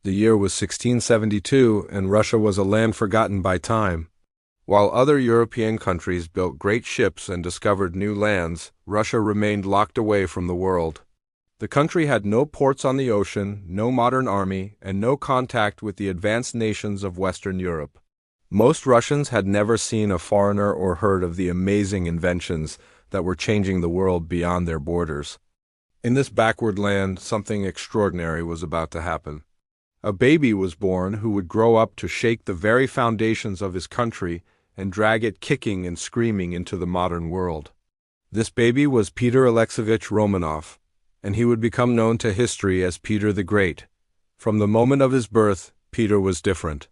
The year was 1672, and Russia was a land forgotten by time. While other European countries built great ships and discovered new lands, Russia remained locked away from the world. The country had no ports on the ocean, no modern army, and no contact with the advanced nations of Western Europe. Most Russians had never seen a foreigner or heard of the amazing inventions that were changing the world beyond their borders. In this backward land, something extraordinary was about to happen. A baby was born who would grow up to shake the very foundations of his country and drag it kicking and screaming into the modern world. This baby was Peter Alexeyevich Romanov, and he would become known to history as Peter the Great. From the moment of his birth, Peter was different.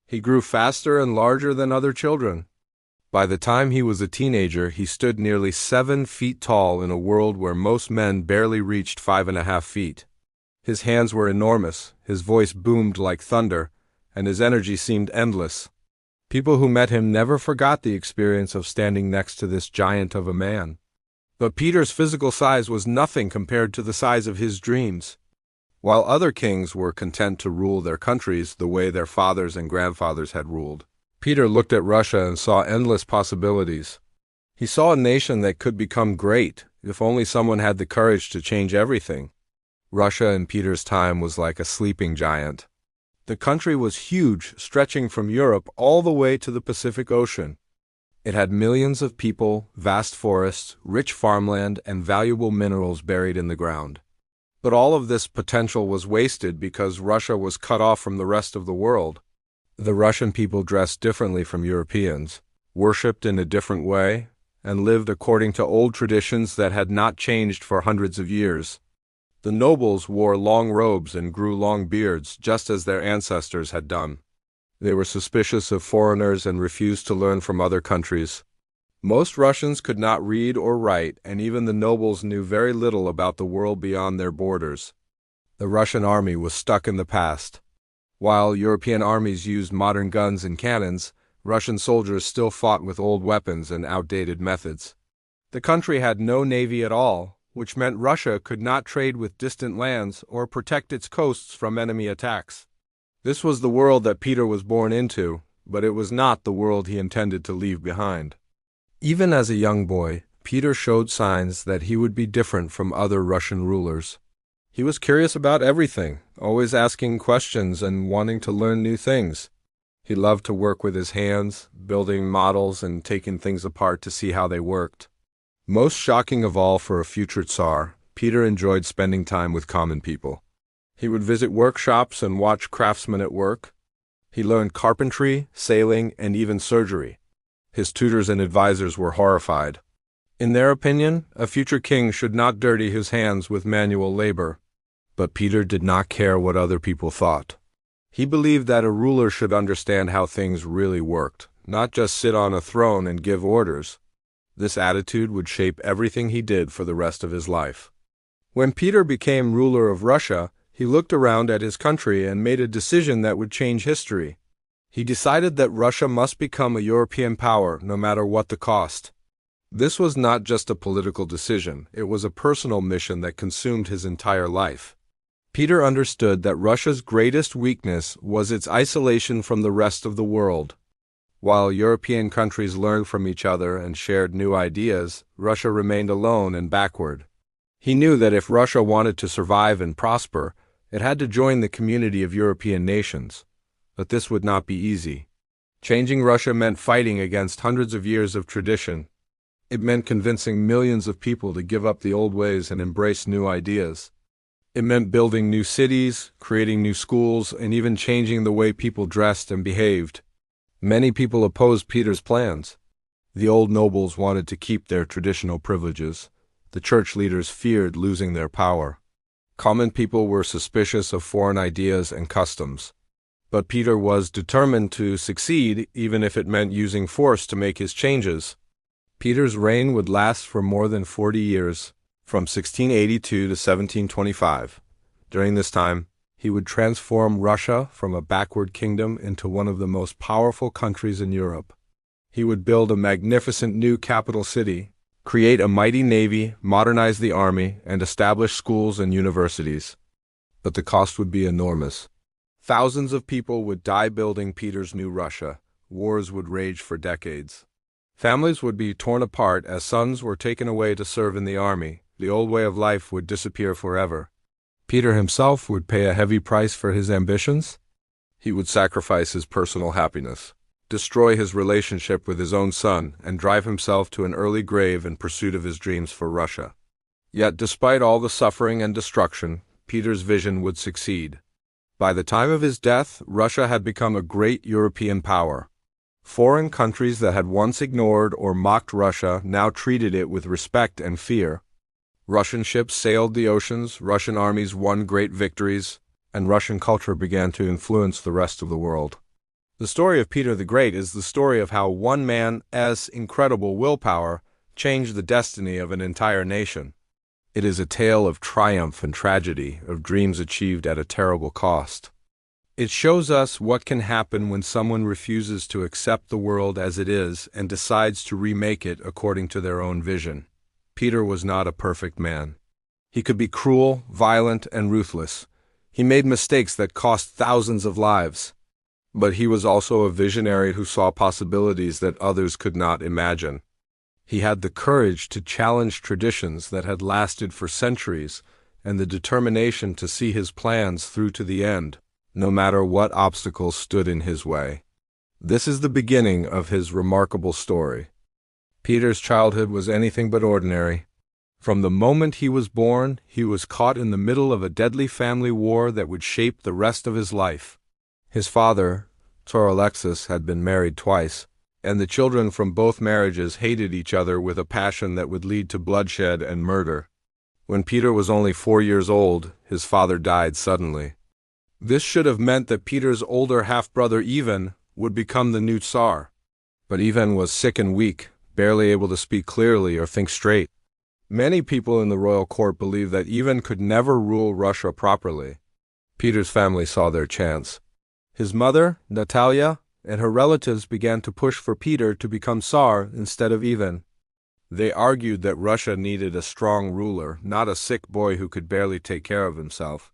He grew faster and larger than other children. By the time he was a teenager, he stood nearly 7 feet tall in a world where most men barely reached 5.5 feet. His hands were enormous, his voice boomed like thunder, and his energy seemed endless. People who met him never forgot the experience of standing next to this giant of a man. But Peter's physical size was nothing compared to the size of his dreams. While other kings were content to rule their countries the way their fathers and grandfathers had ruled, Peter looked at Russia and saw endless possibilities. He saw a nation that could become great if only someone had the courage to change everything. Russia in Peter's time was like a sleeping giant. The country was huge, stretching from Europe all the way to the Pacific Ocean. It had millions of people, vast forests, rich farmland, and valuable minerals buried in the ground. But all of this potential was wasted because Russia was cut off from the rest of the world. The Russian people dressed differently from Europeans, worshipped in a different way, and lived according to old traditions that had not changed for hundreds of years. The nobles wore long robes and grew long beards, just as their ancestors had done. They were suspicious of foreigners and refused to learn from other countries. Most Russians could not read or write, and even the nobles knew very little about the world beyond their borders. The Russian army was stuck in the past. While European armies used modern guns and cannons, Russian soldiers still fought with old weapons and outdated methods. The country had no navy at all, which meant Russia could not trade with distant lands or protect its coasts from enemy attacks. This was the world that Peter was born into, but it was not the world he intended to leave behind. Even as a young boy, Peter showed signs that he would be different from other Russian rulers. He was curious about everything, always asking questions and wanting to learn new things. He loved to work with his hands, building models and taking things apart to see how they worked. Most shocking of all for a future Tsar, Peter enjoyed spending time with common people. He would visit workshops and watch craftsmen at work. He learned carpentry, sailing, and even surgery. His tutors and advisors were horrified. In their opinion, a future king should not dirty his hands with manual labor. But Peter did not care what other people thought. He believed that a ruler should understand how things really worked, not just sit on a throne and give orders. This attitude would shape everything he did for the rest of his life. When Peter became ruler of Russia, he looked around at his country and made a decision that would change history. He decided that Russia must become a European power, no matter what the cost. This was not just a political decision, it was a personal mission that consumed his entire life. Peter understood that Russia's greatest weakness was its isolation from the rest of the world. While European countries learned from each other and shared new ideas, Russia remained alone and backward. He knew that if Russia wanted to survive and prosper, it had to join the community of European nations. But this would not be easy. Changing Russia meant fighting against hundreds of years of tradition. It meant convincing millions of people to give up the old ways and embrace new ideas. It meant building new cities, creating new schools, and even changing the way people dressed and behaved. Many people opposed Peter's plans. The old nobles wanted to keep their traditional privileges. The church leaders feared losing their power. Common people were suspicious of foreign ideas and customs. But Peter was determined to succeed, even if it meant using force to make his changes. Peter's reign would last for more than 40 years, from 1682 to 1725. During this time, he would transform Russia from a backward kingdom into one of the most powerful countries in Europe. He would build a magnificent new capital city, create a mighty navy, modernize the army, and establish schools and universities. But the cost would be enormous. Thousands of people would die building Peter's new Russia. Wars would rage for decades. Families would be torn apart as sons were taken away to serve in the army. The old way of life would disappear forever. Peter himself would pay a heavy price for his ambitions. He would sacrifice his personal happiness, destroy his relationship with his own son, and drive himself to an early grave in pursuit of his dreams for Russia. Yet despite all the suffering and destruction, Peter's vision would succeed. By the time of his death, Russia had become a great European power. Foreign countries that had once ignored or mocked Russia now treated it with respect and fear. Russian ships sailed the oceans, Russian armies won great victories, and Russian culture began to influence the rest of the world. The story of Peter the Great is the story of how one man's incredible willpower changed the destiny of an entire nation. It is a tale of triumph and tragedy, of dreams achieved at a terrible cost. It shows us what can happen when someone refuses to accept the world as it is and decides to remake it according to their own vision. Peter was not a perfect man. He could be cruel, violent, and ruthless. He made mistakes that cost thousands of lives. But he was also a visionary who saw possibilities that others could not imagine. He had the courage to challenge traditions that had lasted for centuries and the determination to see his plans through to the end, no matter what obstacles stood in his way. This is the beginning of his remarkable story. Peter's childhood was anything but ordinary. From the moment he was born, he was caught in the middle of a deadly family war that would shape the rest of his life. His father, Tsar Alexis, had been married twice, and the children from both marriages hated each other with a passion that would lead to bloodshed and murder. When Peter was only 4 years old, his father died suddenly. This should have meant that Peter's older half-brother Ivan would become the new Tsar. But Ivan was sick and weak, barely able to speak clearly or think straight. Many people in the royal court believed that Ivan could never rule Russia properly. Peter's family saw their chance. His mother, Natalia, and her relatives began to push for Peter to become Tsar instead of Ivan. They argued that Russia needed a strong ruler, not a sick boy who could barely take care of himself.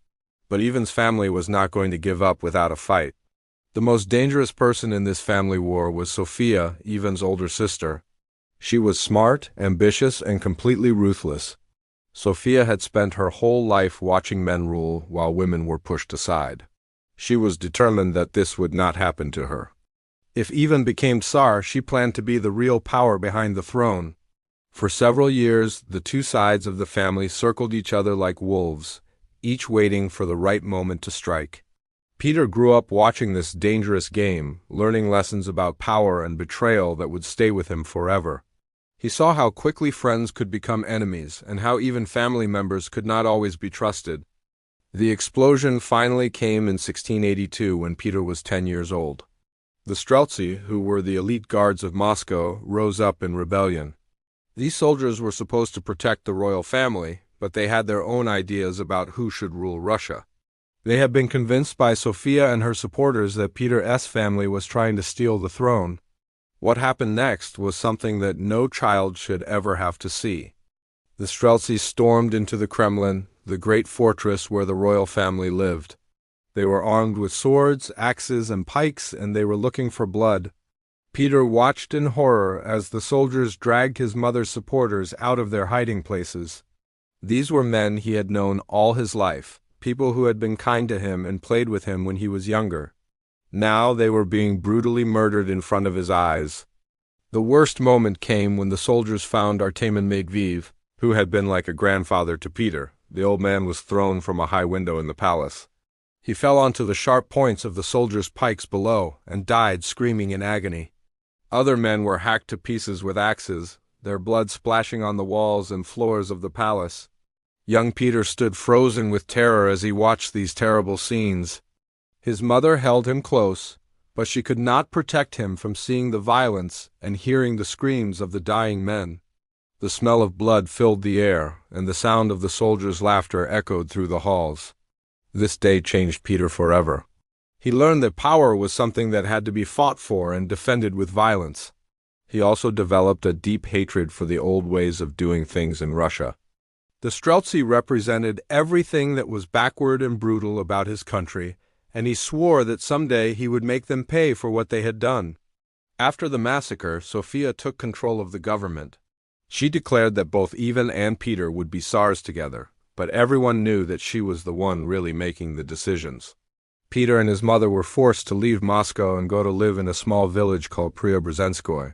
But Ivan's family was not going to give up without a fight. The most dangerous person in this family war was Sophia, Ivan's older sister. She was smart, ambitious, and completely ruthless. Sophia had spent her whole life watching men rule while women were pushed aside. She was determined that this would not happen to her. If Ivan became Tsar, she planned to be the real power behind the throne. For several years, the two sides of the family circled each other like wolves, each waiting for the right moment to strike. Peter grew up watching this dangerous game, learning lessons about power and betrayal that would stay with him forever. He saw how quickly friends could become enemies, and how even family members could not always be trusted. The explosion finally came in 1682 when Peter was 10 years old. The Streltsy, who were the elite guards of Moscow, rose up in rebellion. These soldiers were supposed to protect the royal family, but they had their own ideas about who should rule Russia. They had been convinced by Sophia and her supporters that Peter's family was trying to steal the throne. What happened next was something that no child should ever have to see. The Streltsy stormed into the Kremlin, the great fortress where the royal family lived. They were armed with swords, axes, and pikes, and they were looking for blood. Peter watched in horror as the soldiers dragged his mother's supporters out of their hiding places. These were men he had known all his life, people who had been kind to him and played with him when he was younger. Now they were being brutally murdered in front of his eyes. The worst moment came when the soldiers found Artemin Medvedev, who had been like a grandfather to Peter. The old man was thrown from a high window in the palace. He fell onto the sharp points of the soldiers' pikes below and died screaming in agony. Other men were hacked to pieces with axes, their blood splashing on the walls and floors of the palace. Young Peter stood frozen with terror as he watched these terrible scenes. His mother held him close, but she could not protect him from seeing the violence and hearing the screams of the dying men. The smell of blood filled the air, and the sound of the soldiers' laughter echoed through the halls. This day changed Peter forever. He learned that power was something that had to be fought for and defended with violence. He also developed a deep hatred for the old ways of doing things in Russia. The Streltsy represented everything that was backward and brutal about his country, and he swore that someday he would make them pay for what they had done. After the massacre, Sophia took control of the government. She declared that both Ivan and Peter would be Tsars together, but everyone knew that she was the one really making the decisions. Peter and his mother were forced to leave Moscow and go to live in a small village called Preobrazhenskoye.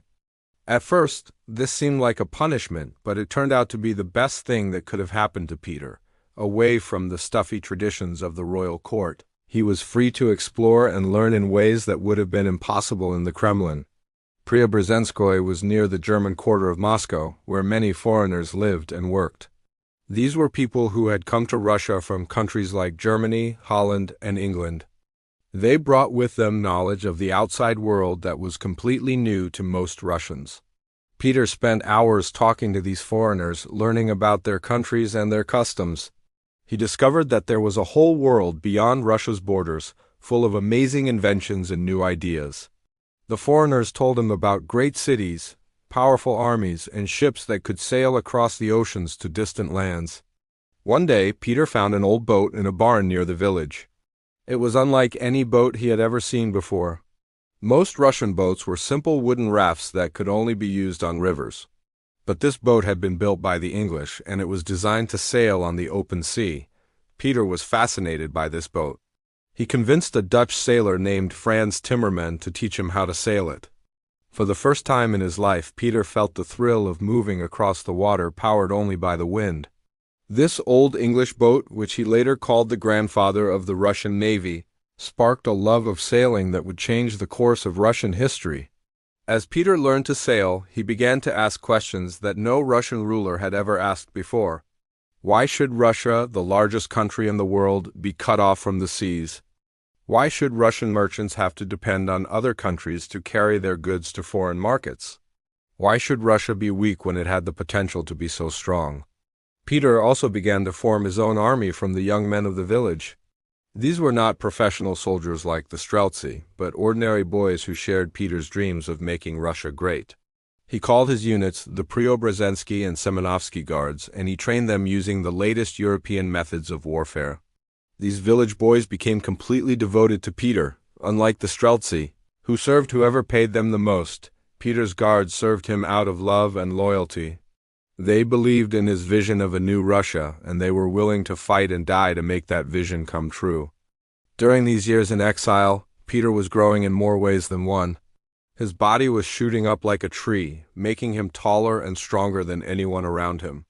At first, this seemed like a punishment, but it turned out to be the best thing that could have happened to Peter. Away from the stuffy traditions of the royal court, he was free to explore and learn in ways that would have been impossible in the Kremlin. Preobrazhenskoye was near the German quarter of Moscow, where many foreigners lived and worked. These were people who had come to Russia from countries like Germany, Holland, and England. They brought with them knowledge of the outside world that was completely new to most Russians. Peter spent hours talking to these foreigners, learning about their countries and their customs. He discovered that there was a whole world beyond Russia's borders, full of amazing inventions and new ideas. The foreigners told him about great cities, powerful armies, and ships that could sail across the oceans to distant lands. One day, Peter found an old boat in a barn near the village. It was unlike any boat he had ever seen before. Most Russian boats were simple wooden rafts that could only be used on rivers. But this boat had been built by the English, and it was designed to sail on the open sea. Peter was fascinated by this boat. He convinced a Dutch sailor named Frans Timmerman to teach him how to sail it. For the first time in his life, Peter felt the thrill of moving across the water powered only by the wind. This old English boat, which he later called the grandfather of the Russian Navy, sparked a love of sailing that would change the course of Russian history. As Peter learned to sail, he began to ask questions that no Russian ruler had ever asked before. Why should Russia, the largest country in the world, be cut off from the seas? Why should Russian merchants have to depend on other countries to carry their goods to foreign markets? Why should Russia be weak when it had the potential to be so strong? Peter also began to form his own army from the young men of the village. These were not professional soldiers like the Streltsy, but ordinary boys who shared Peter's dreams of making Russia great. He called his units the Preobrazhensky and Semenovsky Guards, and he trained them using the latest European methods of warfare. These village boys became completely devoted to Peter. Unlike the Streltsy, who served whoever paid them the most, Peter's guards served him out of love and loyalty. They believed in his vision of a new Russia, and they were willing to fight and die to make that vision come true. During these years in exile, Peter was growing in more ways than one. His body was shooting up like a tree, making him taller and stronger than anyone around him.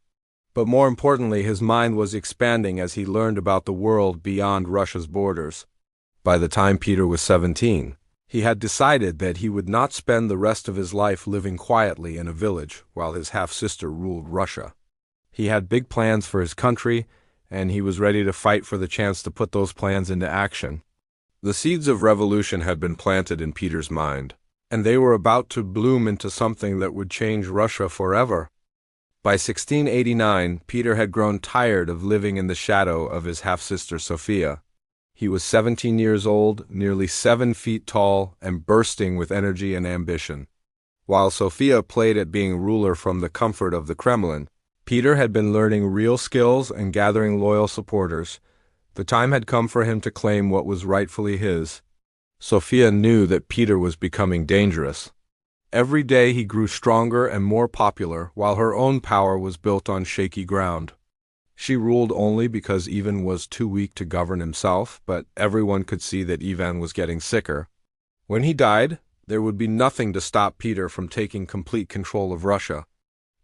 But more importantly, his mind was expanding as he learned about the world beyond Russia's borders. By the time Peter was 17, he had decided that he would not spend the rest of his life living quietly in a village while his half-sister ruled Russia. He had big plans for his country, and he was ready to fight for the chance to put those plans into action. The seeds of revolution had been planted in Peter's mind, and they were about to bloom into something that would change Russia forever. By 1689, Peter had grown tired of living in the shadow of his half-sister Sophia. He was 17 years old, nearly 7 feet tall, and bursting with energy and ambition. While Sophia played at being ruler from the comfort of the Kremlin, Peter had been learning real skills and gathering loyal supporters. The time had come for him to claim what was rightfully his. Sophia knew that Peter was becoming dangerous. Every day he grew stronger and more popular, while her own power was built on shaky ground. She ruled only because Ivan was too weak to govern himself, but everyone could see that Ivan was getting sicker. When he died, there would be nothing to stop Peter from taking complete control of Russia.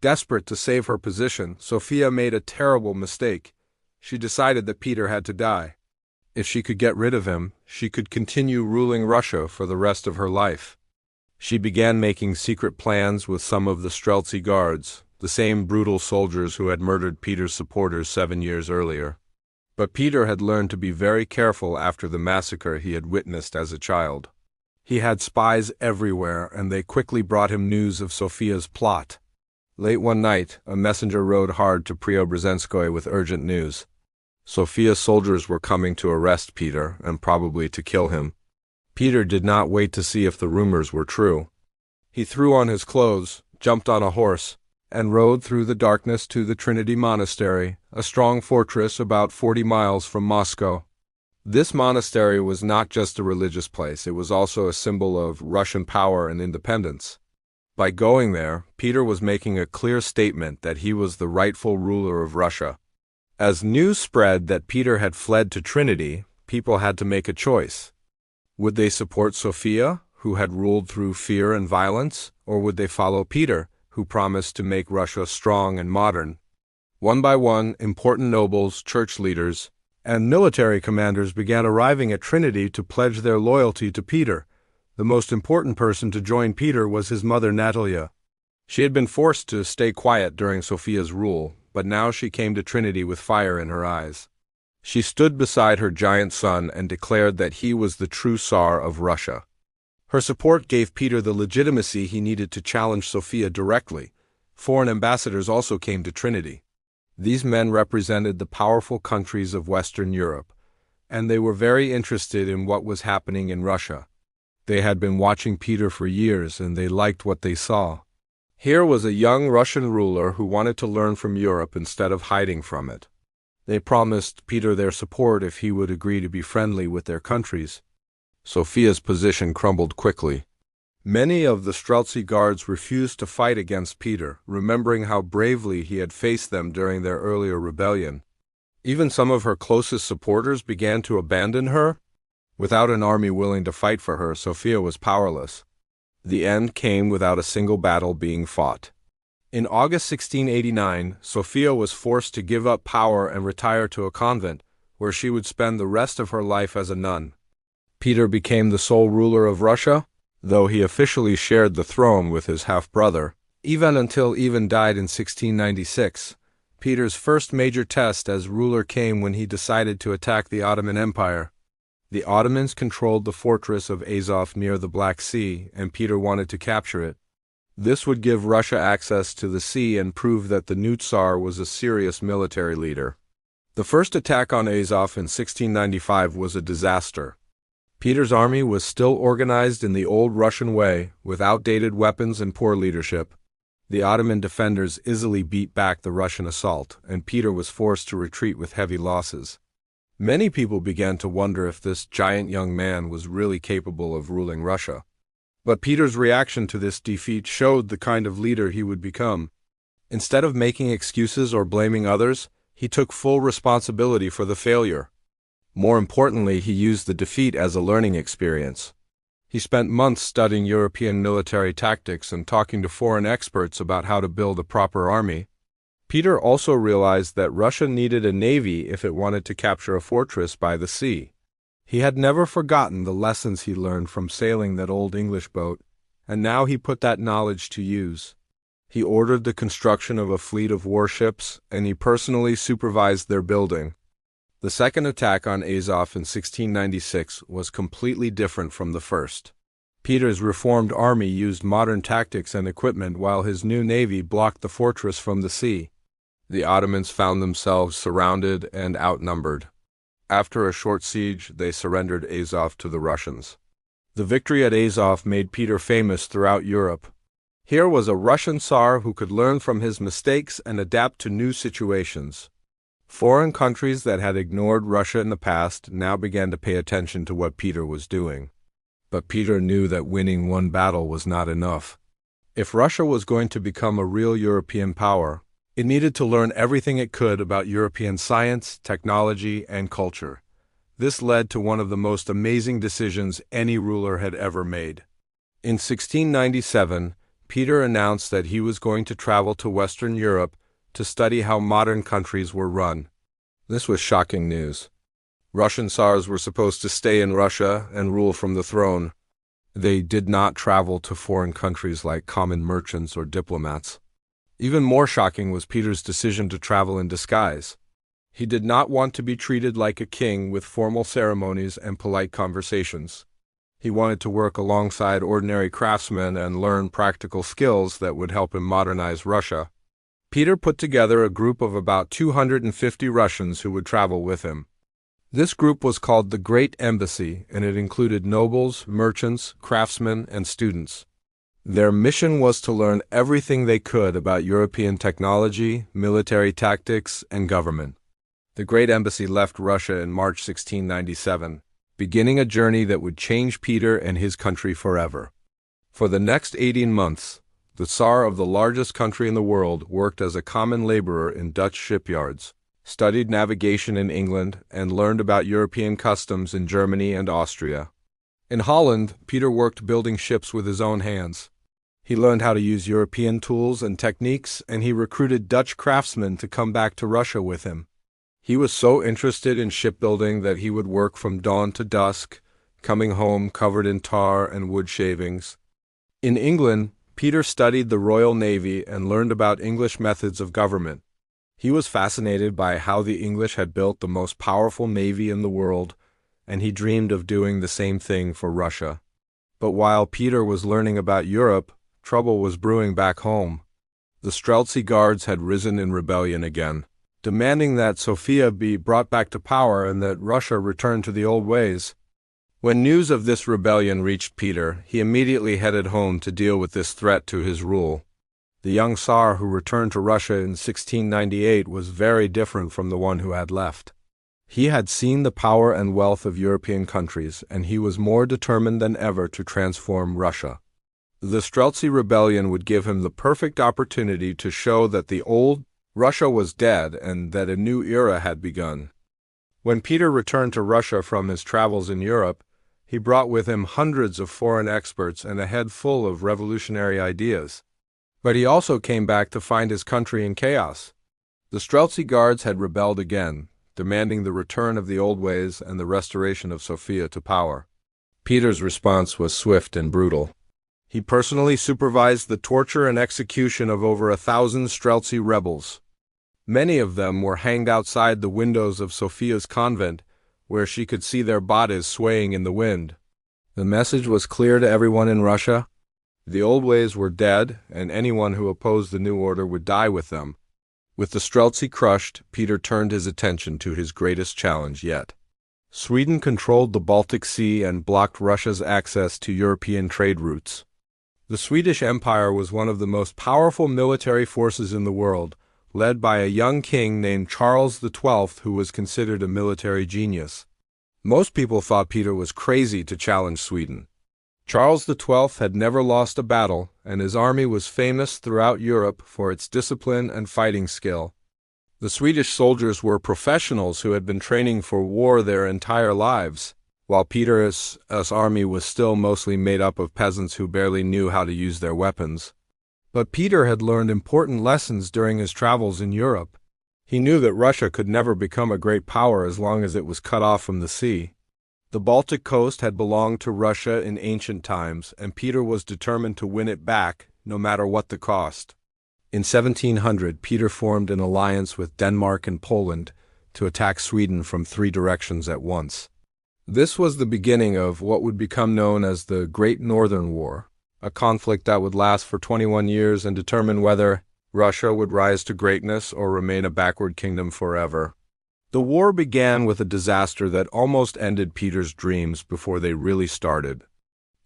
Desperate to save her position, Sophia made a terrible mistake. She decided that Peter had to die. If she could get rid of him, she could continue ruling Russia for the rest of her life. She began making secret plans with some of the Streltsy guards, the same brutal soldiers who had murdered Peter's supporters 7 years earlier. But Peter had learned to be very careful after the massacre he had witnessed as a child. He had spies everywhere, and they quickly brought him news of Sophia's plot. Late one night, a messenger rode hard to Preobrazhenskoye with urgent news. Sophia's soldiers were coming to arrest Peter, and probably to kill him. Peter did not wait to see if the rumors were true. He threw on his clothes, jumped on a horse, and rode through the darkness to the Trinity Monastery, a strong fortress about 40 miles from Moscow. This monastery was not just a religious place, it was also a symbol of Russian power and independence. By going there, Peter was making a clear statement that he was the rightful ruler of Russia. As news spread that Peter had fled to Trinity, people had to make a choice. Would they support Sophia, who had ruled through fear and violence, or would they follow Peter, who promised to make Russia strong and modern? One by one, important nobles, church leaders, and military commanders began arriving at Trinity to pledge their loyalty to Peter. The most important person to join Peter was his mother Natalia. She had been forced to stay quiet during Sophia's rule, but now she came to Trinity with fire in her eyes. She stood beside her giant son and declared that he was the true Tsar of Russia. Her support gave Peter the legitimacy he needed to challenge Sophia directly. Foreign ambassadors also came to Trinity. These men represented the powerful countries of Western Europe, and they were very interested in what was happening in Russia. They had been watching Peter for years, and they liked what they saw. Here was a young Russian ruler who wanted to learn from Europe instead of hiding from it. They promised Peter their support if he would agree to be friendly with their countries. Sophia's position crumbled quickly. Many of the Streltsy guards refused to fight against Peter, remembering how bravely he had faced them during their earlier rebellion. Even some of her closest supporters began to abandon her. Without an army willing to fight for her, Sophia was powerless. The end came without a single battle being fought. In August 1689, Sophia was forced to give up power and retire to a convent, where she would spend the rest of her life as a nun. Peter became the sole ruler of Russia, though he officially shared the throne with his half-brother, even until Ivan died in 1696. Peter's first major test as ruler came when he decided to attack the Ottoman Empire. The Ottomans controlled the fortress of Azov near the Black Sea, and Peter wanted to capture it. This would give Russia access to the sea and prove that the new Tsar was a serious military leader. The first attack on Azov in 1695 was a disaster. Peter's army was still organized in the old Russian way, with outdated weapons and poor leadership. The Ottoman defenders easily beat back the Russian assault, and Peter was forced to retreat with heavy losses. Many people began to wonder if this giant young man was really capable of ruling Russia. But Peter's reaction to this defeat showed the kind of leader he would become. Instead of making excuses or blaming others, he took full responsibility for the failure. More importantly, he used the defeat as a learning experience. He spent months studying European military tactics and talking to foreign experts about how to build a proper army. Peter also realized that Russia needed a navy if it wanted to capture a fortress by the sea. He had never forgotten the lessons he learned from sailing that old English boat, and now he put that knowledge to use. He ordered the construction of a fleet of warships, and he personally supervised their building. The second attack on Azov in 1696 was completely different from the first. Peter's reformed army used modern tactics and equipment while his new navy blocked the fortress from the sea. The Ottomans found themselves surrounded and outnumbered. After a short siege, they surrendered Azov to the Russians. The victory at Azov made Peter famous throughout Europe. Here was a Russian Tsar who could learn from his mistakes and adapt to new situations. Foreign countries that had ignored Russia in the past now began to pay attention to what Peter was doing. But Peter knew that winning one battle was not enough. If Russia was going to become a real European power, it needed to learn everything it could about European science, technology, and culture. This led to one of the most amazing decisions any ruler had ever made. In 1697, Peter announced that he was going to travel to Western Europe to study how modern countries were run. This was shocking news. Russian Tsars were supposed to stay in Russia and rule from the throne. They did not travel to foreign countries like common merchants or diplomats. Even more shocking was Peter's decision to travel in disguise. He did not want to be treated like a king with formal ceremonies and polite conversations. He wanted to work alongside ordinary craftsmen and learn practical skills that would help him modernize Russia. Peter put together a group of about 250 Russians who would travel with him. This group was called the Great Embassy, and it included nobles, merchants, craftsmen, and students. Their mission was to learn everything they could about European technology, military tactics, and government. The great embassy left Russia in March 1697, beginning a journey that would change Peter and his country forever. For the next 18 months, the Tsar of the largest country in the world worked as a common laborer in Dutch shipyards, studied navigation in England, and learned about European customs in Germany and Austria. In Holland, Peter worked building ships with his own hands. He learned how to use European tools and techniques, and he recruited Dutch craftsmen to come back to Russia with him. He was so interested in shipbuilding that he would work from dawn to dusk, coming home covered in tar and wood shavings. In England, Peter studied the Royal Navy and learned about English methods of government. He was fascinated by how the English had built the most powerful navy in the world, and he dreamed of doing the same thing for Russia. But while Peter was learning about Europe, trouble was brewing back home. The Streltsy Guards had risen in rebellion again, demanding that Sofia be brought back to power and that Russia return to the old ways. When news of this rebellion reached Peter, he immediately headed home to deal with this threat to his rule. The young Tsar who returned to Russia in 1698 was very different from the one who had left. He had seen the power and wealth of European countries, and he was more determined than ever to transform Russia. The Streltsy rebellion would give him the perfect opportunity to show that the old Russia was dead and that a new era had begun. When Peter returned to Russia from his travels in Europe, he brought with him hundreds of foreign experts and a head full of revolutionary ideas. But he also came back to find his country in chaos. The Streltsy Guards had rebelled again, demanding the return of the old ways and the restoration of Sofia to power. Peter's response was swift and brutal. He personally supervised the torture and execution of over 1,000 Streltsy rebels. Many of them were hanged outside the windows of Sofia's convent, where she could see their bodies swaying in the wind. The message was clear to everyone in Russia. The old ways were dead, and anyone who opposed the new order would die with them. With the Streltsy crushed, Peter turned his attention to his greatest challenge yet. Sweden controlled the Baltic Sea and blocked Russia's access to European trade routes. The Swedish Empire was one of the most powerful military forces in the world, led by a young king named Charles XII, who was considered a military genius. Most people thought Peter was crazy to challenge Sweden. Charles XII had never lost a battle, and his army was famous throughout Europe for its discipline and fighting skill. The Swedish soldiers were professionals who had been training for war their entire lives, while Peter's army was still mostly made up of peasants who barely knew how to use their weapons. But Peter had learned important lessons during his travels in Europe. He knew that Russia could never become a great power as long as it was cut off from the sea. The Baltic coast had belonged to Russia in ancient times, and Peter was determined to win it back, no matter what the cost. In 1700, Peter formed an alliance with Denmark and Poland to attack Sweden from 3 directions at once. This was the beginning of what would become known as the Great Northern War, a conflict that would last for 21 years and determine whether Russia would rise to greatness or remain a backward kingdom forever. The war began with a disaster that almost ended Peter's dreams before they really started.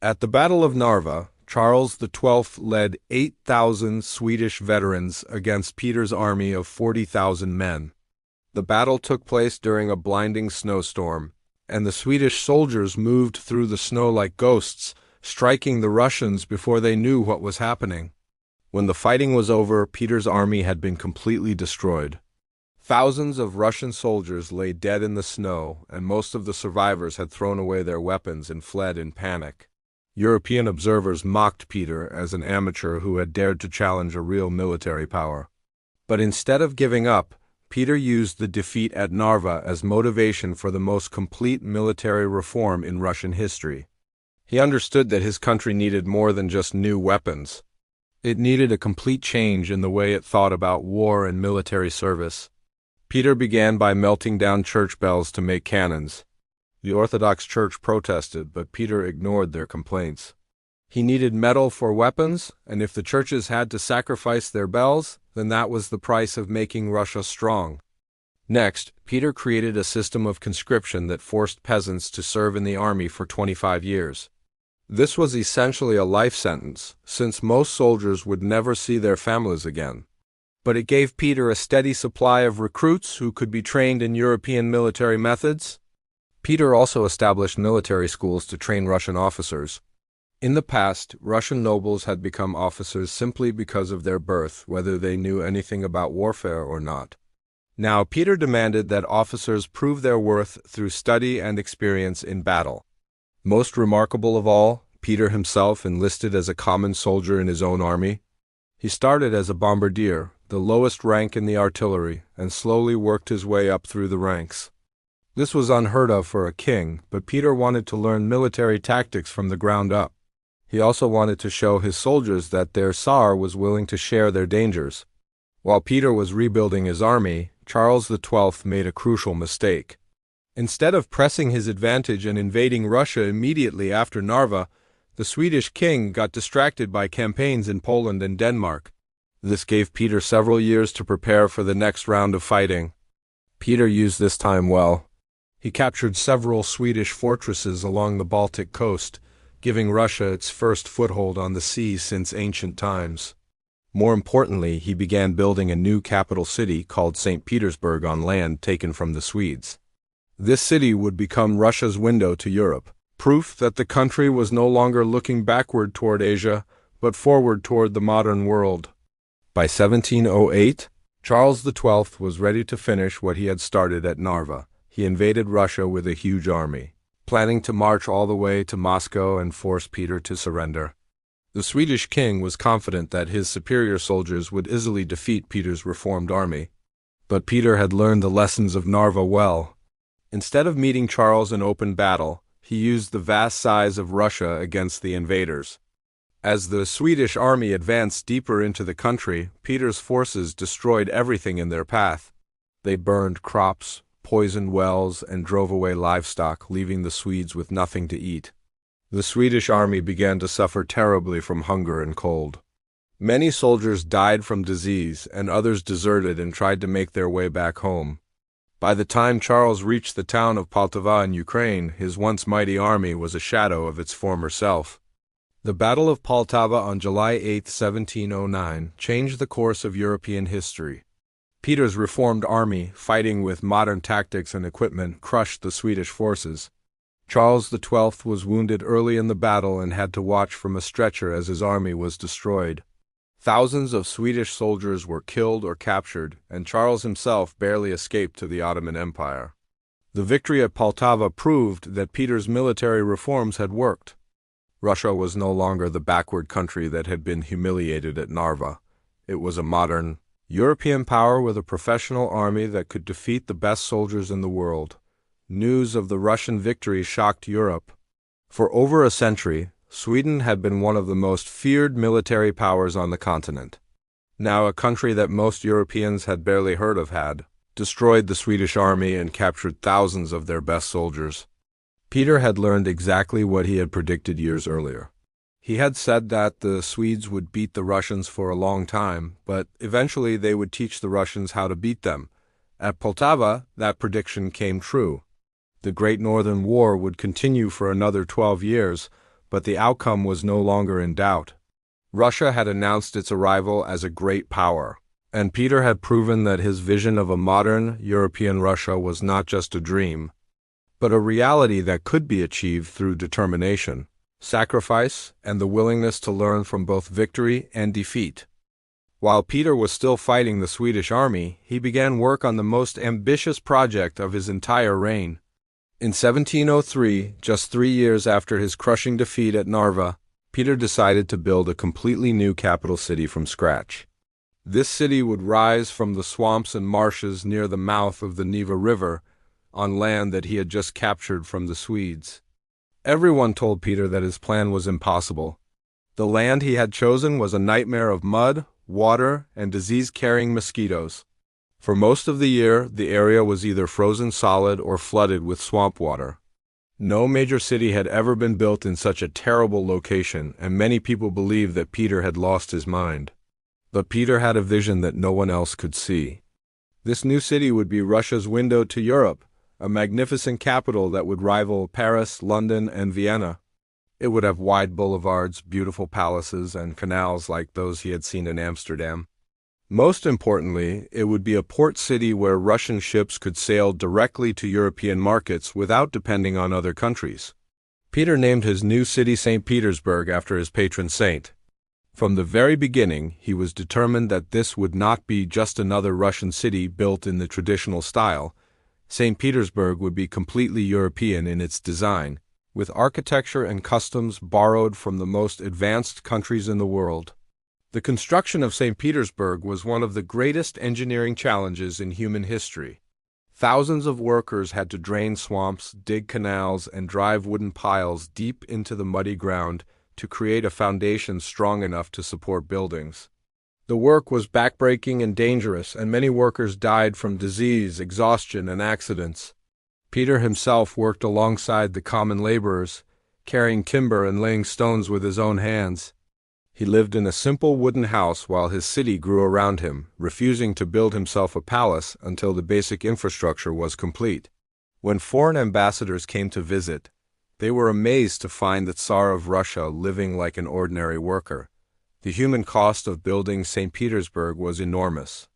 At the Battle of Narva, Charles XII led 8,000 Swedish veterans against Peter's army of 40,000 men. The battle took place during a blinding snowstorm, and the Swedish soldiers moved through the snow like ghosts, striking the Russians before they knew what was happening. When the fighting was over, Peter's army had been completely destroyed. Thousands of Russian soldiers lay dead in the snow, and most of the survivors had thrown away their weapons and fled in panic. European observers mocked Peter as an amateur who had dared to challenge a real military power. But instead of giving up, Peter used the defeat at Narva as motivation for the most complete military reform in Russian history. He understood that his country needed more than just new weapons. It needed a complete change in the way it thought about war and military service. Peter began by melting down church bells to make cannons. The Orthodox Church protested, but Peter ignored their complaints. He needed metal for weapons, and if the churches had to sacrifice their bells, then that was the price of making Russia strong. Next, Peter created a system of conscription that forced peasants to serve in the army for 25 years. This was essentially a life sentence, since most soldiers would never see their families again. but it gave Peter a steady supply of recruits who could be trained in European military methods. Peter also established military schools to train Russian officers. In the past, Russian nobles had become officers simply because of their birth, whether they knew anything about warfare or not. Now, Peter demanded that officers prove their worth through study and experience in battle. Most remarkable of all, Peter himself enlisted as a common soldier in his own army. He started as a bombardier, the lowest rank in the artillery, and slowly worked his way up through the ranks. This was unheard of for a king, but Peter wanted to learn military tactics from the ground up. He also wanted to show his soldiers that their Tsar was willing to share their dangers. While Peter was rebuilding his army, Charles XII made a crucial mistake. Instead of pressing his advantage and invading Russia immediately after Narva, the Swedish king got distracted by campaigns in Poland and Denmark. This gave Peter several years to prepare for the next round of fighting. Peter used this time well. He captured several Swedish fortresses along the Baltic coast, giving Russia its first foothold on the sea since ancient times. More importantly, he began building a new capital city called St. Petersburg on land taken from the Swedes. This city would become Russia's window to Europe, proof that the country was no longer looking backward toward Asia, but forward toward the modern world. By 1708, Charles XII was ready to finish what he had started at Narva. He invaded Russia with a huge army, planning to march all the way to Moscow and force Peter to surrender. The Swedish king was confident that his superior soldiers would easily defeat Peter's reformed army. But Peter had learned the lessons of Narva well. Instead of meeting Charles in open battle, he used the vast size of Russia against the invaders. As the Swedish army advanced deeper into the country, Peter's forces destroyed everything in their path. They burned crops, poisoned wells, and drove away livestock, leaving the Swedes with nothing to eat. The Swedish army began to suffer terribly from hunger and cold. Many soldiers died from disease, and others deserted and tried to make their way back home. By the time Charles reached the town of Poltava in Ukraine, his once mighty army was a shadow of its former self. The Battle of Poltava on July 8, 1709, changed the course of European history. Peter's reformed army, fighting with modern tactics and equipment, crushed the Swedish forces. Charles XII was wounded early in the battle and had to watch from a stretcher as his army was destroyed. Thousands of Swedish soldiers were killed or captured, and Charles himself barely escaped to the Ottoman Empire. The victory at Poltava proved that Peter's military reforms had worked. Russia was no longer the backward country that had been humiliated at Narva. It was a modern, European power with a professional army that could defeat the best soldiers in the world. News of the Russian victory shocked Europe. For over a century, Sweden had been one of the most feared military powers on the continent. Now a country that most Europeans had barely heard of had destroyed the Swedish army and captured thousands of their best soldiers. Peter had learned exactly what he had predicted years earlier. He had said that the Swedes would beat the Russians for a long time, but eventually they would teach the Russians how to beat them. At Poltava, that prediction came true. The Great Northern War would continue for another 12 years, but the outcome was no longer in doubt. Russia had announced its arrival as a great power, and Peter had proven that his vision of a modern European Russia was not just a dream, but a reality that could be achieved through determination, sacrifice, and the willingness to learn from both victory and defeat. While Peter was still fighting the Swedish army, he began work on the most ambitious project of his entire reign. In 1703, just 3 years after his crushing defeat at Narva, Peter decided to build a completely new capital city from scratch. This city would rise from the swamps and marshes near the mouth of the Neva River, on land that he had just captured from the Swedes. Everyone told Peter that his plan was impossible. The land he had chosen was a nightmare of mud, water, and disease-carrying mosquitoes. For most of the year, the area was either frozen solid or flooded with swamp water. No major city had ever been built in such a terrible location, and many people believed that Peter had lost his mind. But Peter had a vision that no one else could see. This new city would be Russia's window to Europe, a magnificent capital that would rival Paris, London, and Vienna. It would have wide boulevards, beautiful palaces, and canals like those he had seen in Amsterdam. Most importantly, it would be a port city where Russian ships could sail directly to European markets without depending on other countries. Peter named his new city St. Petersburg after his patron saint. From the very beginning, he was determined that this would not be just another Russian city built in the traditional style. St. Petersburg would be completely European in its design, with architecture and customs borrowed from the most advanced countries in the world. The construction of St. Petersburg was one of the greatest engineering challenges in human history. Thousands of workers had to drain swamps, dig canals, and drive wooden piles deep into the muddy ground to create a foundation strong enough to support buildings. The work was backbreaking and dangerous, and many workers died from disease, exhaustion, and accidents. Peter himself worked alongside the common laborers, carrying timber and laying stones with his own hands. He lived in a simple wooden house while his city grew around him, refusing to build himself a palace until the basic infrastructure was complete. When foreign ambassadors came to visit, they were amazed to find the Tsar of Russia living like an ordinary worker. The human cost of building St. Petersburg was enormous.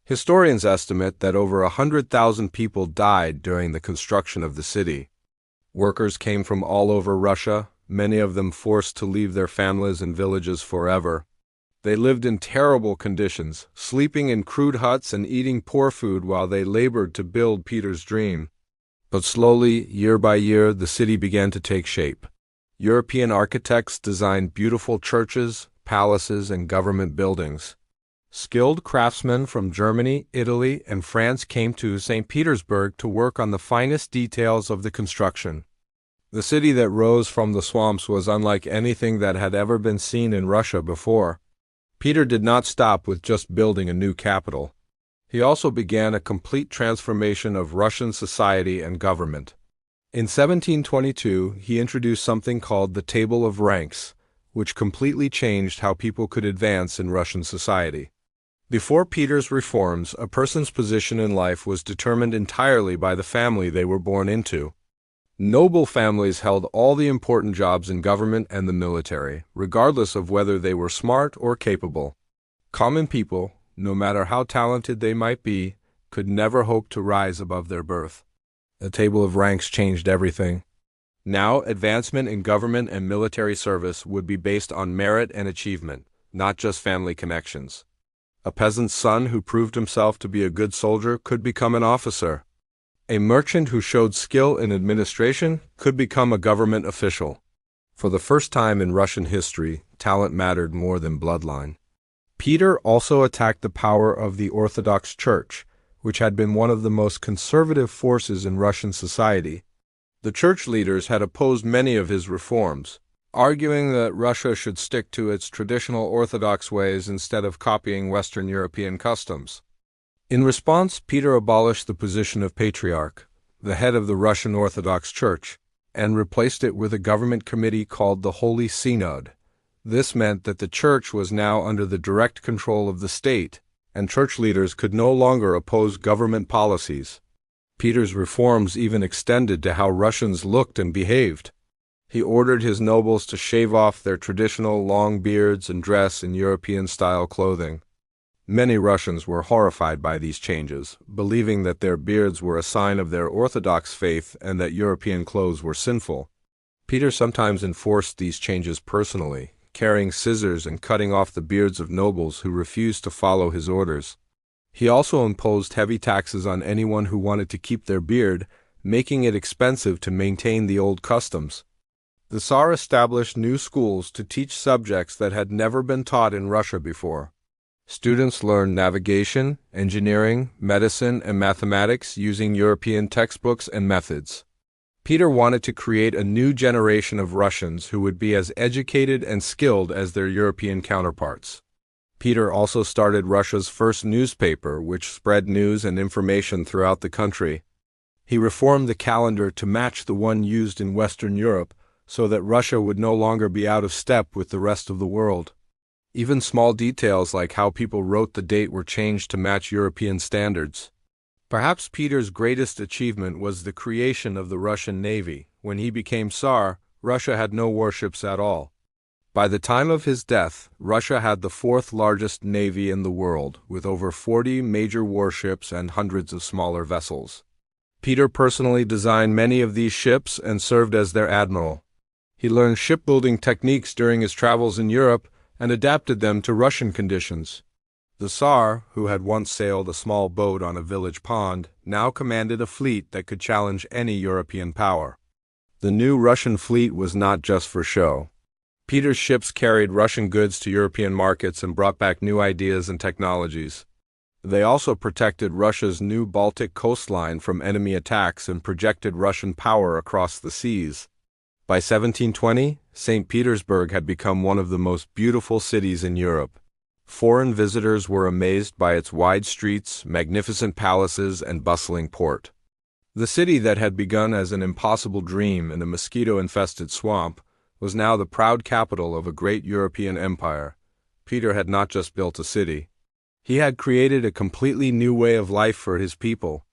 Historians estimate that over 100,000 people died during the construction of the city. Workers came from all over Russia, many of them forced to leave their families and villages forever. They lived in terrible conditions, sleeping in crude huts and eating poor food while they labored to build Peter's dream. But slowly, year by year, the city began to take shape. European architects designed beautiful churches, palaces, and government buildings. Skilled craftsmen from Germany, Italy, and France came to St. Petersburg to work on the finest details of the construction. The city that rose from the swamps was unlike anything that had ever been seen in Russia before. Peter did not stop with just building a new capital. He also began a complete transformation of Russian society and government. In 1722, he introduced something called the Table of Ranks, which completely changed how people could advance in Russian society. Before Peter's reforms, a person's position in life was determined entirely by the family they were born into. Noble families held all the important jobs in government and the military, regardless of whether they were smart or capable. Common people, no matter how talented they might be, could never hope to rise above their birth. The Table of Ranks changed everything. Now, advancement in government and military service would be based on merit and achievement, not just family connections. A peasant's son who proved himself to be a good soldier could become an officer. A merchant who showed skill in administration could become a government official. For the first time in Russian history, talent mattered more than bloodline. Peter also attacked the power of the Orthodox Church, which had been one of the most conservative forces in Russian society. The church leaders had opposed many of his reforms, arguing that Russia should stick to its traditional Orthodox ways instead of copying Western European customs. In response, Peter abolished the position of Patriarch, the head of the Russian Orthodox Church, and replaced it with a government committee called the Holy Synod. This meant that the church was now under the direct control of the state, and church leaders could no longer oppose government policies. Peter's reforms even extended to how Russians looked and behaved. He ordered his nobles to shave off their traditional long beards and dress in European-style clothing. Many Russians were horrified by these changes, believing that their beards were a sign of their Orthodox faith and that European clothes were sinful. Peter sometimes enforced these changes personally, carrying scissors and cutting off the beards of nobles who refused to follow his orders. He also imposed heavy taxes on anyone who wanted to keep their beard, making it expensive to maintain the old customs. The Tsar established new schools to teach subjects that had never been taught in Russia before. Students learned navigation, engineering, medicine, and mathematics using European textbooks and methods. Peter wanted to create a new generation of Russians who would be as educated and skilled as their European counterparts. Peter also started Russia's first newspaper, which spread news and information throughout the country. He reformed the calendar to match the one used in Western Europe, so that Russia would no longer be out of step with the rest of the world. Even small details like how people wrote the date were changed to match European standards. Perhaps Peter's greatest achievement was the creation of the Russian Navy. When he became Tsar, Russia had no warships at all. By the time of his death, Russia had the fourth largest navy in the world, with over 40 major warships and hundreds of smaller vessels. Peter personally designed many of these ships and served as their admiral. He learned shipbuilding techniques during his travels in Europe and adapted them to Russian conditions. The Tsar, who had once sailed a small boat on a village pond, now commanded a fleet that could challenge any European power. The new Russian fleet was not just for show. Peter's ships carried Russian goods to European markets and brought back new ideas and technologies. They also protected Russia's new Baltic coastline from enemy attacks and projected Russian power across the seas. By 1720, St. Petersburg had become one of the most beautiful cities in Europe. Foreign visitors were amazed by its wide streets, magnificent palaces, and bustling port. The city that had begun as an impossible dream in a mosquito-infested swamp was now the proud capital of a great European empire. Peter had not just built a city. He had created a completely new way of life for his people.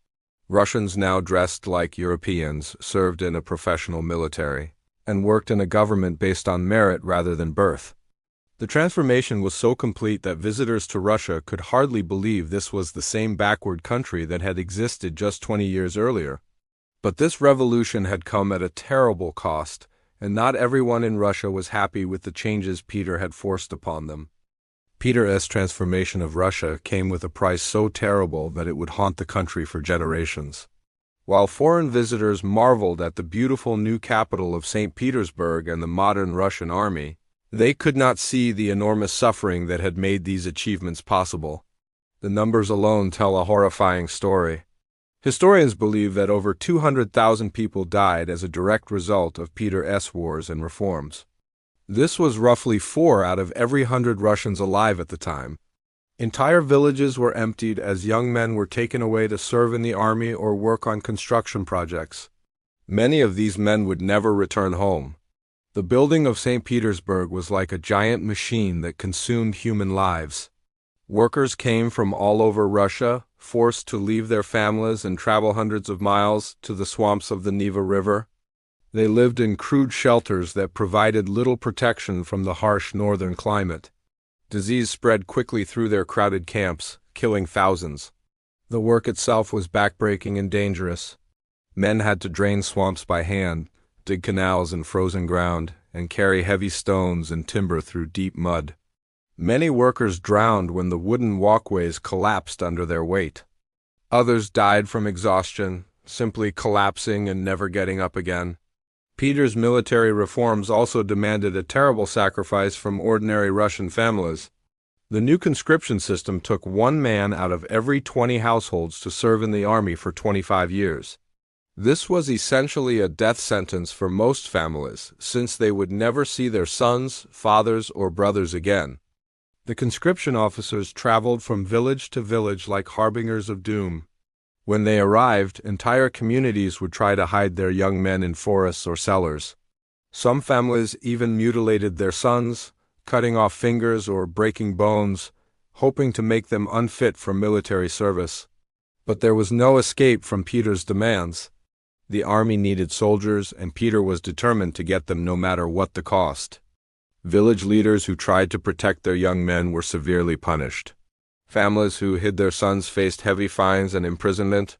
Russians now dressed like Europeans, served in a professional military, and worked in a government based on merit rather than birth. The transformation was so complete that visitors to Russia could hardly believe this was the same backward country that had existed just 20 years earlier. But this revolution had come at a terrible cost, and not everyone in Russia was happy with the changes Peter had forced upon them. Peter's transformation of Russia came with a price so terrible that it would haunt the country for generations. While foreign visitors marveled at the beautiful new capital of St. Petersburg and the modern Russian army, they could not see the enormous suffering that had made these achievements possible. The numbers alone tell a horrifying story. Historians believe that over 200,000 people died as a direct result of Peter's wars and reforms. This was roughly 4 out of every 100 Russians alive at the time. Entire villages were emptied as young men were taken away to serve in the army or work on construction projects. Many of these men would never return home. The building of St. Petersburg was like a giant machine that consumed human lives. Workers came from all over Russia, forced to leave their families and travel hundreds of miles to the swamps of the Neva River. They lived in crude shelters that provided little protection from the harsh northern climate. Disease spread quickly through their crowded camps, killing thousands. The work itself was backbreaking and dangerous. Men had to drain swamps by hand, dig canals in frozen ground, and carry heavy stones and timber through deep mud. Many workers drowned when the wooden walkways collapsed under their weight. Others died from exhaustion, simply collapsing and never getting up again. Peter's military reforms also demanded a terrible sacrifice from ordinary Russian families. The new conscription system took 1 man out of every 20 households to serve in the army for 25 years. This was essentially a death sentence for most families, since they would never see their sons, fathers, or brothers again. The conscription officers traveled from village to village like harbingers of doom. When they arrived, entire communities would try to hide their young men in forests or cellars. Some families even mutilated their sons, cutting off fingers or breaking bones, hoping to make them unfit for military service. But there was no escape from Peter's demands. The army needed soldiers, and Peter was determined to get them no matter what the cost. Village leaders who tried to protect their young men were severely punished. Families who hid their sons faced heavy fines and imprisonment.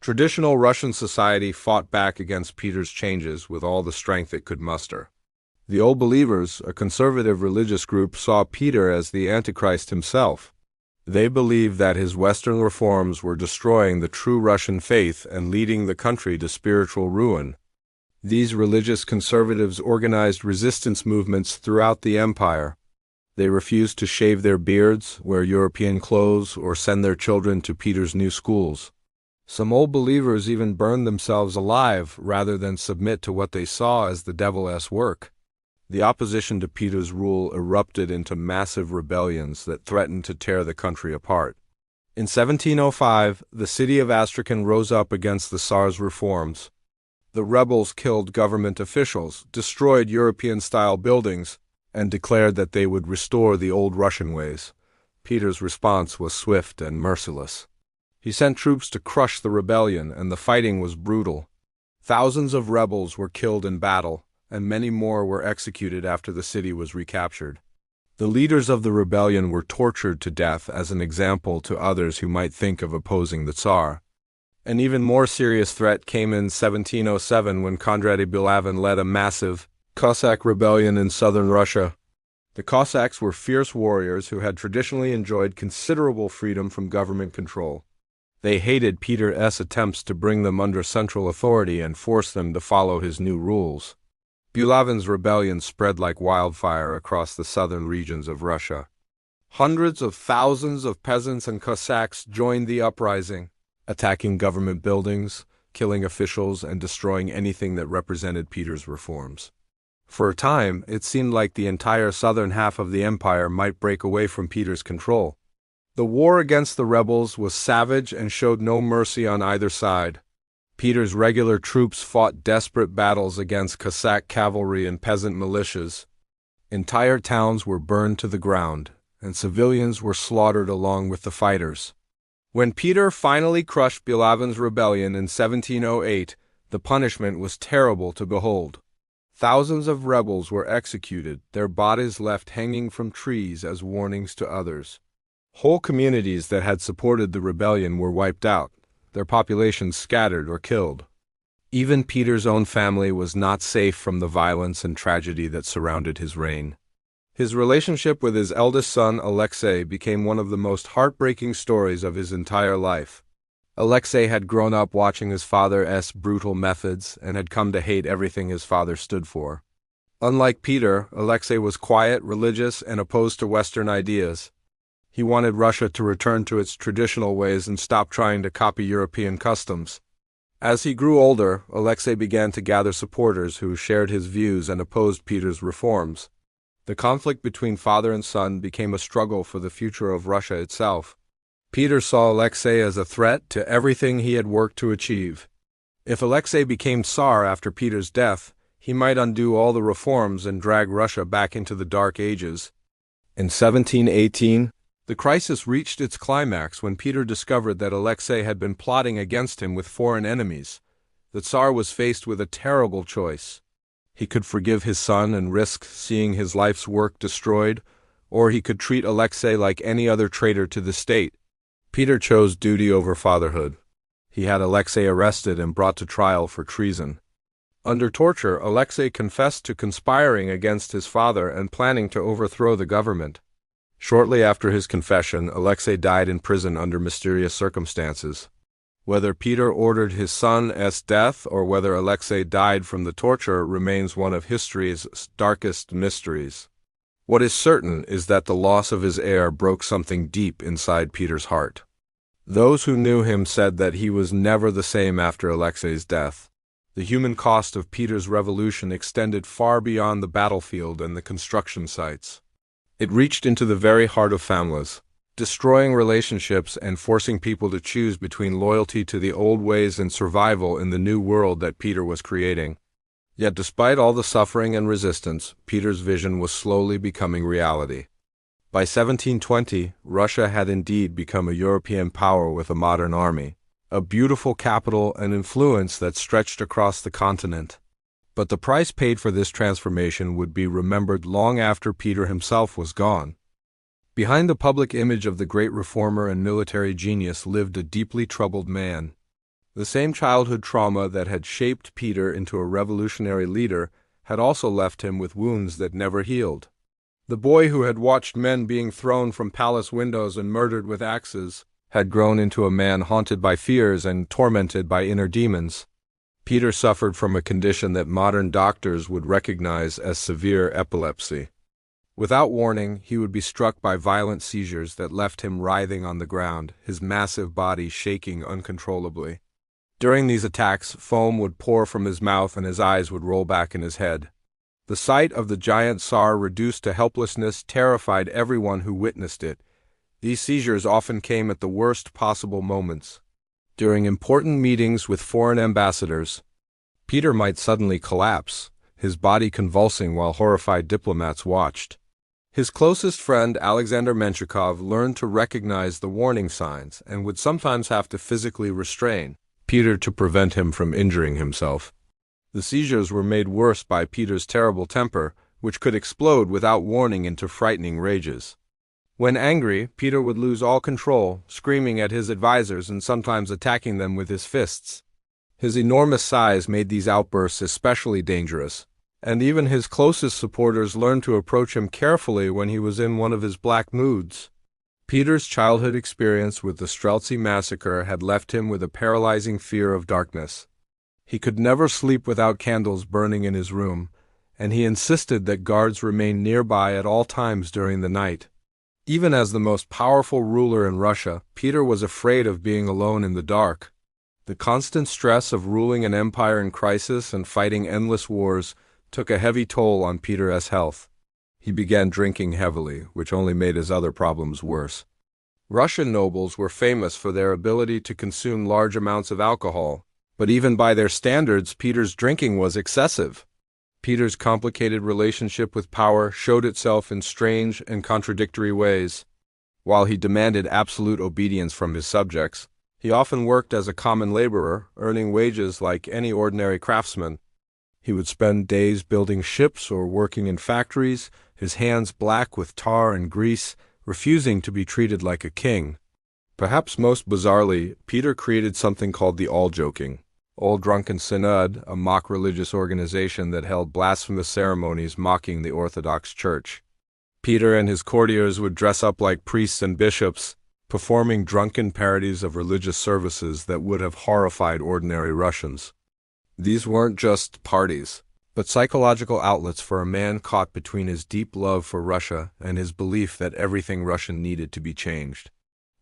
Traditional Russian society fought back against Peter's changes with all the strength it could muster. The Old Believers, a conservative religious group, saw Peter as the Antichrist himself. They believed that his Western reforms were destroying the true Russian faith and leading the country to spiritual ruin. These religious conservatives organized resistance movements throughout the empire. They refused to shave their beards, wear European clothes, or send their children to Peter's new schools. Some Old Believers even burned themselves alive rather than submit to what they saw as the devil's work. The opposition to Peter's rule erupted into massive rebellions that threatened to tear the country apart. In 1705, the city of Astrakhan rose up against the Tsar's reforms. The rebels killed government officials, destroyed European-style buildings, and declared that they would restore the old Russian ways. Peter's response was swift and merciless. He sent troops to crush the rebellion, and the fighting was brutal. Thousands of rebels were killed in battle, and many more were executed after the city was recaptured. The leaders of the rebellion were tortured to death as an example to others who might think of opposing the Tsar. An even more serious threat came in 1707 when Konrad Bilavin led a massive Cossack rebellion in southern Russia. The Cossacks were fierce warriors who had traditionally enjoyed considerable freedom from government control. They hated Peter's attempts to bring them under central authority and force them to follow his new rules. Bilavin's rebellion spread like wildfire across the southern regions of Russia. Hundreds of thousands of peasants and Cossacks joined the uprising, attacking government buildings, killing officials, and destroying anything that represented Peter's reforms. For a time, it seemed like the entire southern half of the empire might break away from Peter's control. The war against the rebels was savage and showed no mercy on either side. Peter's regular troops fought desperate battles against Cossack cavalry and peasant militias. Entire towns were burned to the ground, and civilians were slaughtered along with the fighters. When Peter finally crushed Bilavin's rebellion in 1708, the punishment was terrible to behold. Thousands of rebels were executed, their bodies left hanging from trees as warnings to others. Whole communities that had supported the rebellion were wiped out, their populations scattered or killed. Even Peter's own family was not safe from the violence and tragedy that surrounded his reign. His relationship with his eldest son, Alexei, became one of the most heartbreaking stories of his entire life. Alexei had grown up watching his father's brutal methods and had come to hate everything his father stood for. Unlike Peter, Alexei was quiet, religious, and opposed to Western ideas. He wanted Russia to return to its traditional ways and stop trying to copy European customs. As he grew older, Alexei began to gather supporters who shared his views and opposed Peter's reforms. The conflict between father and son became a struggle for the future of Russia itself. Peter saw Alexei as a threat to everything he had worked to achieve. If Alexei became Tsar after Peter's death, he might undo all the reforms and drag Russia back into the Dark Ages. In 1718, the crisis reached its climax when Peter discovered that Alexei had been plotting against him with foreign enemies. The Tsar was faced with a terrible choice. He could forgive his son and risk seeing his life's work destroyed, or he could treat Alexei like any other traitor to the state. Peter chose duty over fatherhood. He had Alexei arrested and brought to trial for treason. Under torture, Alexei confessed to conspiring against his father and planning to overthrow the government. Shortly after his confession, Alexei died in prison under mysterious circumstances. Whether Peter ordered his son's death or whether Alexei died from the torture remains one of history's darkest mysteries. What is certain is that the loss of his heir broke something deep inside Peter's heart. Those who knew him said that he was never the same after Alexei's death. The human cost of Peter's revolution extended far beyond the battlefield and the construction sites. It reached into the very heart of families, destroying relationships and forcing people to choose between loyalty to the old ways and survival in the new world that Peter was creating. Yet despite all the suffering and resistance, Peter's vision was slowly becoming reality. By 1720, Russia had indeed become a European power with a modern army, a beautiful capital and influence that stretched across the continent. But the price paid for this transformation would be remembered long after Peter himself was gone. Behind the public image of the great reformer and military genius lived a deeply troubled man. The same childhood trauma that had shaped Peter into a revolutionary leader had also left him with wounds that never healed. The boy who had watched men being thrown from palace windows and murdered with axes had grown into a man haunted by fears and tormented by inner demons. Peter suffered from a condition that modern doctors would recognize as severe epilepsy. Without warning, he would be struck by violent seizures that left him writhing on the ground, his massive body shaking uncontrollably. During these attacks, foam would pour from his mouth and his eyes would roll back in his head. The sight of the giant Tsar reduced to helplessness terrified everyone who witnessed it. These seizures often came at the worst possible moments. During important meetings with foreign ambassadors, Peter might suddenly collapse, his body convulsing while horrified diplomats watched. His closest friend, Alexander Menshikov, learned to recognize the warning signs and would sometimes have to physically restrain Peter to prevent him from injuring himself. The seizures were made worse by Peter's terrible temper, which could explode without warning into frightening rages. When angry, Peter would lose all control, screaming at his advisors and sometimes attacking them with his fists. His enormous size made these outbursts especially dangerous, and even his closest supporters learned to approach him carefully when he was in one of his black moods. Peter's childhood experience with the Streltsy massacre had left him with a paralyzing fear of darkness. He could never sleep without candles burning in his room, and he insisted that guards remain nearby at all times during the night. Even as the most powerful ruler in Russia, Peter was afraid of being alone in the dark. The constant stress of ruling an empire in crisis and fighting endless wars took a heavy toll on Peter's health. He began drinking heavily, which only made his other problems worse. Russian nobles were famous for their ability to consume large amounts of alcohol, but even by their standards, Peter's drinking was excessive. Peter's complicated relationship with power showed itself in strange and contradictory ways. While he demanded absolute obedience from his subjects, he often worked as a common laborer, earning wages like any ordinary craftsman. He would spend days building ships or working in factories, his hands black with tar and grease, refusing to be treated like a king. Perhaps most bizarrely, Peter created something called the All-Joking, Old Drunken Synod, a mock religious organization that held blasphemous ceremonies mocking the Orthodox Church. Peter and his courtiers would dress up like priests and bishops, performing drunken parodies of religious services that would have horrified ordinary Russians. These weren't just parties, but psychological outlets for a man caught between his deep love for Russia and his belief that everything Russian needed to be changed.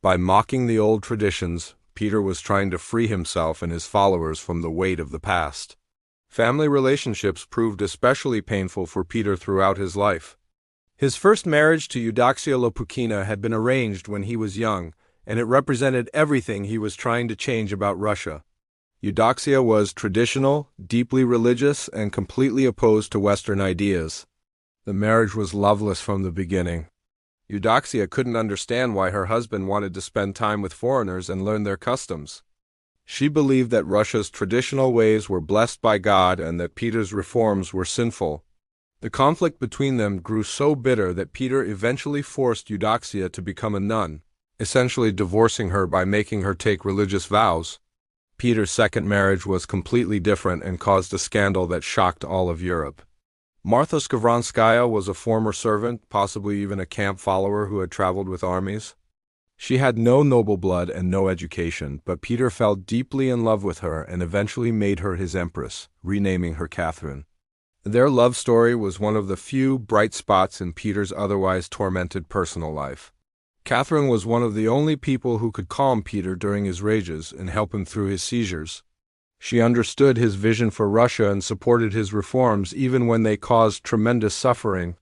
By mocking the old traditions, Peter was trying to free himself and his followers from the weight of the past. Family relationships proved especially painful for Peter throughout his life. His first marriage to Eudoxia Lopukina had been arranged when he was young, and it represented everything he was trying to change about Russia. Eudoxia was traditional, deeply religious, and completely opposed to Western ideas. The marriage was loveless from the beginning. Eudoxia couldn't understand why her husband wanted to spend time with foreigners and learn their customs. She believed that Russia's traditional ways were blessed by God and that Peter's reforms were sinful. The conflict between them grew so bitter that Peter eventually forced Eudoxia to become a nun, essentially divorcing her by making her take religious vows. Peter's second marriage was completely different and caused a scandal that shocked all of Europe. Martha Skavronskaya was a former servant, possibly even a camp follower who had traveled with armies. She had no noble blood and no education, but Peter fell deeply in love with her and eventually made her his empress, renaming her Catherine. Their love story was one of the few bright spots in Peter's otherwise tormented personal life. Catherine was one of the only people who could calm Peter during his rages and help him through his seizures. She understood his vision for Russia and supported his reforms even when they caused tremendous suffering.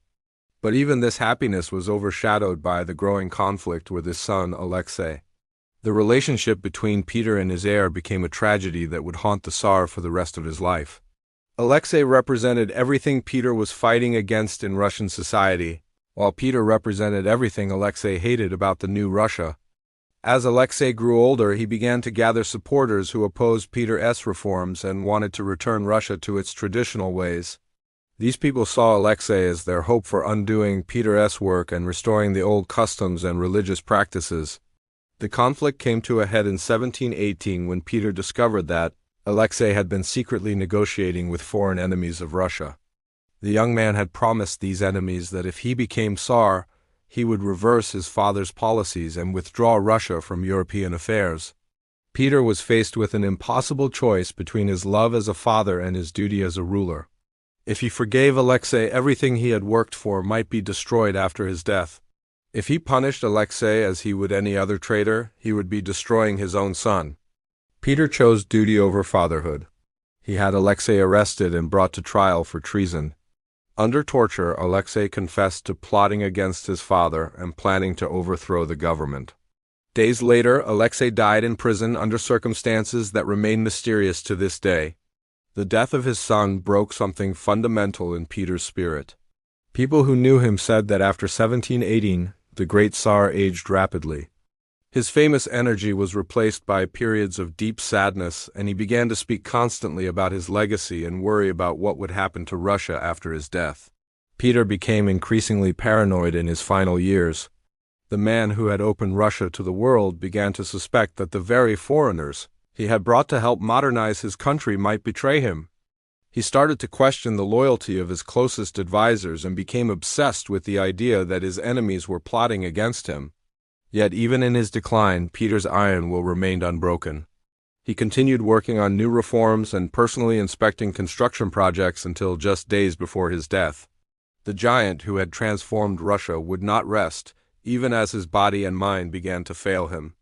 But even this happiness was overshadowed by the growing conflict with his son, Alexei. The relationship between Peter and his heir became a tragedy that would haunt the Tsar for the rest of his life. Alexei represented everything Peter was fighting against in Russian society, while Peter represented everything Alexei hated about the new Russia. As Alexei grew older, he began to gather supporters who opposed Peter's reforms and wanted to return Russia to its traditional ways. These people saw Alexei as their hope for undoing Peter's work and restoring the old customs and religious practices. The conflict came to a head in 1718 when Peter discovered that Alexei had been secretly negotiating with foreign enemies of Russia. The young man had promised these enemies that if he became Tsar, he would reverse his father's policies and withdraw Russia from European affairs. Peter was faced with an impossible choice between his love as a father and his duty as a ruler. If he forgave Alexei, everything he had worked for might be destroyed after his death. If he punished Alexei as he would any other traitor, he would be destroying his own son. Peter chose duty over fatherhood. He had Alexei arrested and brought to trial for treason. Under torture, Alexei confessed to plotting against his father and planning to overthrow the government. Days later, Alexei died in prison under circumstances that remain mysterious to this day. The death of his son broke something fundamental in Peter's spirit. People who knew him said that after 1718, the great Tsar aged rapidly. His famous energy was replaced by periods of deep sadness, and he began to speak constantly about his legacy and worry about what would happen to Russia after his death. Peter became increasingly paranoid in his final years. The man who had opened Russia to the world began to suspect that the very foreigners he had brought to help modernize his country might betray him. He started to question the loyalty of his closest advisors and became obsessed with the idea that his enemies were plotting against him. Yet even in his decline, Peter's iron will remained unbroken. He continued working on new reforms and personally inspecting construction projects until just days before his death. The giant who had transformed Russia would not rest, even as his body and mind began to fail him.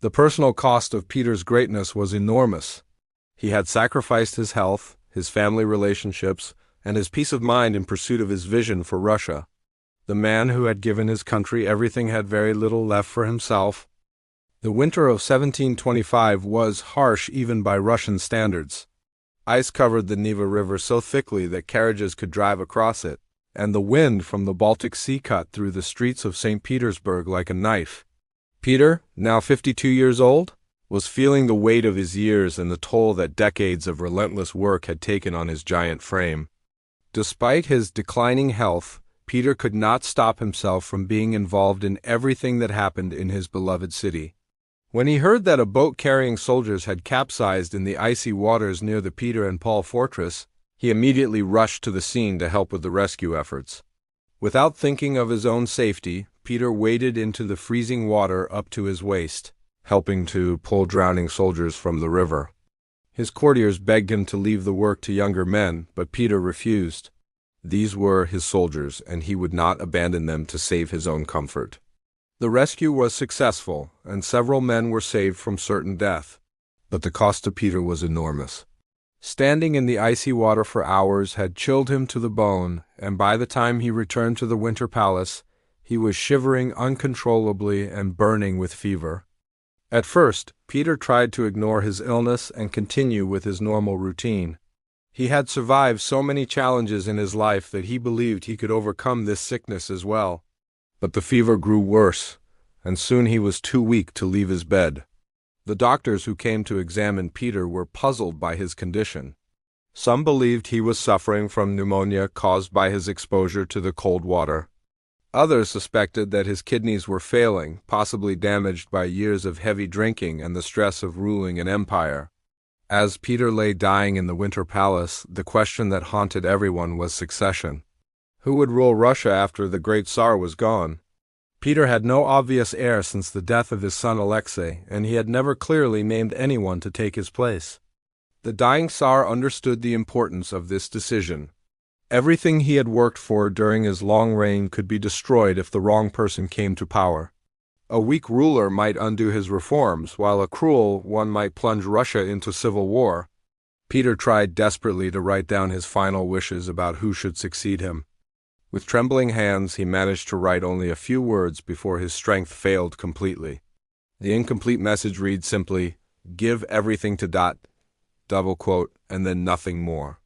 The personal cost of Peter's greatness was enormous. He had sacrificed his health, his family relationships, and his peace of mind in pursuit of his vision for Russia. The man who had given his country everything had very little left for himself. The winter of 1725 was harsh even by Russian standards. Ice covered the Neva River so thickly that carriages could drive across it, and the wind from the Baltic Sea cut through the streets of St. Petersburg like a knife. Peter, now 52 years old, was feeling the weight of his years and the toll that decades of relentless work had taken on his giant frame. Despite his declining health, Peter could not stop himself from being involved in everything that happened in his beloved city. When he heard that a boat carrying soldiers had capsized in the icy waters near the Peter and Paul fortress, he immediately rushed to the scene to help with the rescue efforts. Without thinking of his own safety, Peter waded into the freezing water up to his waist, helping to pull drowning soldiers from the river. His courtiers begged him to leave the work to younger men, but Peter refused. These were his soldiers, and he would not abandon them to save his own comfort. The rescue was successful, and several men were saved from certain death. But the cost to Peter was enormous. Standing in the icy water for hours had chilled him to the bone, and by the time he returned to the Winter Palace, he was shivering uncontrollably and burning with fever. At first, Peter tried to ignore his illness and continue with his normal routine. He had survived so many challenges in his life that he believed he could overcome this sickness as well. But the fever grew worse, and soon he was too weak to leave his bed. The doctors who came to examine Peter were puzzled by his condition. Some believed he was suffering from pneumonia caused by his exposure to the cold water. Others suspected that his kidneys were failing, possibly damaged by years of heavy drinking and the stress of ruling an empire. As Peter lay dying in the Winter Palace, the question that haunted everyone was succession. Who would rule Russia after the great Tsar was gone? Peter had no obvious heir since the death of his son Alexei, and he had never clearly named anyone to take his place. The dying Tsar understood the importance of this decision. Everything he had worked for during his long reign could be destroyed if the wrong person came to power. A weak ruler might undo his reforms, while a cruel one might plunge Russia into civil war. Peter tried desperately to write down his final wishes about who should succeed him. With trembling hands, he managed to write only a few words before his strength failed completely. The incomplete message read simply, "Give everything to Dot," and then nothing more.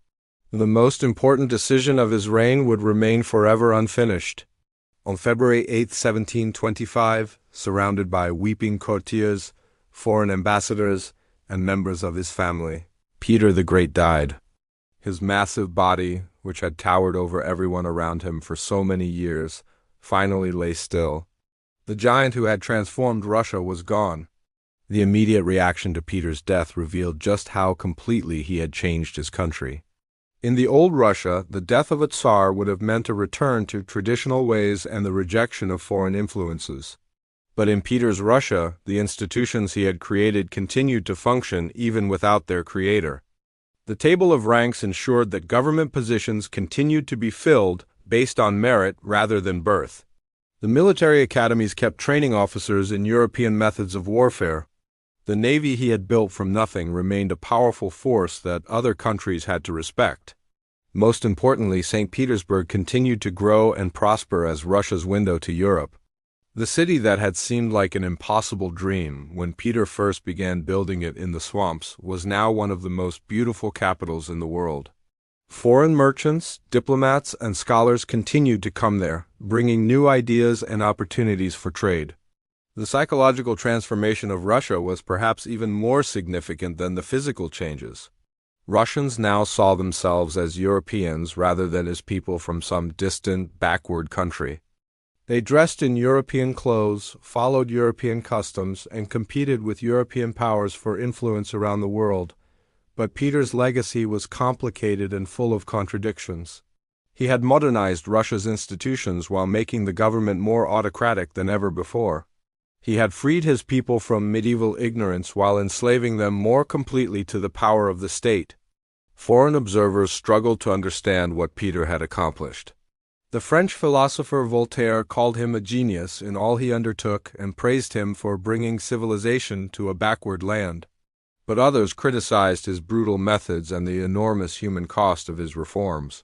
The most important decision of his reign would remain forever unfinished. On February 8, 1725, surrounded by weeping courtiers, foreign ambassadors, and members of his family, Peter the Great died. His massive body, which had towered over everyone around him for so many years, finally lay still. The giant who had transformed Russia was gone. The immediate reaction to Peter's death revealed just how completely he had changed his country. In the old Russia, the death of a Tsar would have meant a return to traditional ways and the rejection of foreign influences. But in Peter's Russia, the institutions he had created continued to function even without their creator. The table of ranks ensured that government positions continued to be filled based on merit rather than birth. The military academies kept training officers in European methods of warfare. The navy he had built from nothing remained a powerful force that other countries had to respect. Most importantly, St. Petersburg continued to grow and prosper as Russia's window to Europe. The city that had seemed like an impossible dream when Peter first began building it in the swamps was now one of the most beautiful capitals in the world. Foreign merchants, diplomats, and scholars continued to come there, bringing new ideas and opportunities for trade. The psychological transformation of Russia was perhaps even more significant than the physical changes. Russians now saw themselves as Europeans rather than as people from some distant, backward country. They dressed in European clothes, followed European customs, and competed with European powers for influence around the world. But Peter's legacy was complicated and full of contradictions. He had modernized Russia's institutions while making the government more autocratic than ever before. He had freed his people from medieval ignorance while enslaving them more completely to the power of the state. Foreign observers struggled to understand what Peter had accomplished. The French philosopher Voltaire called him a genius in all he undertook and praised him for bringing civilization to a backward land. But others criticized his brutal methods and the enormous human cost of his reforms.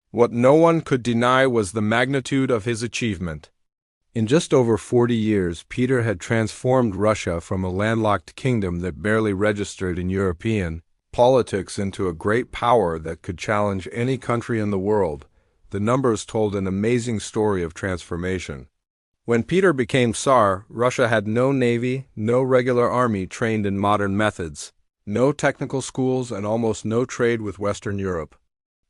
What no one could deny was the magnitude of his achievement. In just over 40 years, Peter had transformed Russia from a landlocked kingdom that barely registered in European politics into a great power that could challenge any country in the world. The numbers told an amazing story of transformation. When Peter became Tsar, Russia had no navy, no regular army trained in modern methods, no technical schools, and almost no trade with Western Europe.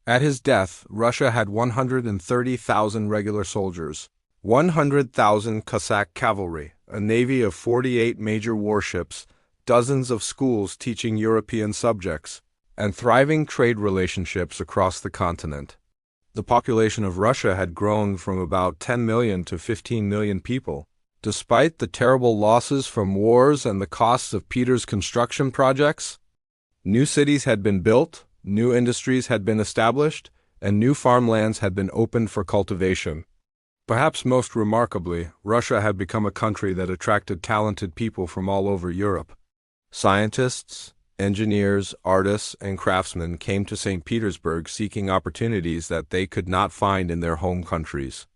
At his death, Russia had 130,000 regular soldiers, 100,000 Cossack cavalry, a navy of 48 major warships, dozens of schools teaching European subjects, and thriving trade relationships across the continent. The population of Russia had grown from about 10 million to 15 million people. Despite the terrible losses from wars and the costs of Peter's construction projects, new cities had been built, new industries had been established, and new farmlands had been opened for cultivation. Perhaps most remarkably, Russia had become a country that attracted talented people from all over Europe. Scientists, engineers, artists, and craftsmen came to St. Petersburg seeking opportunities that they could not find in their home countries.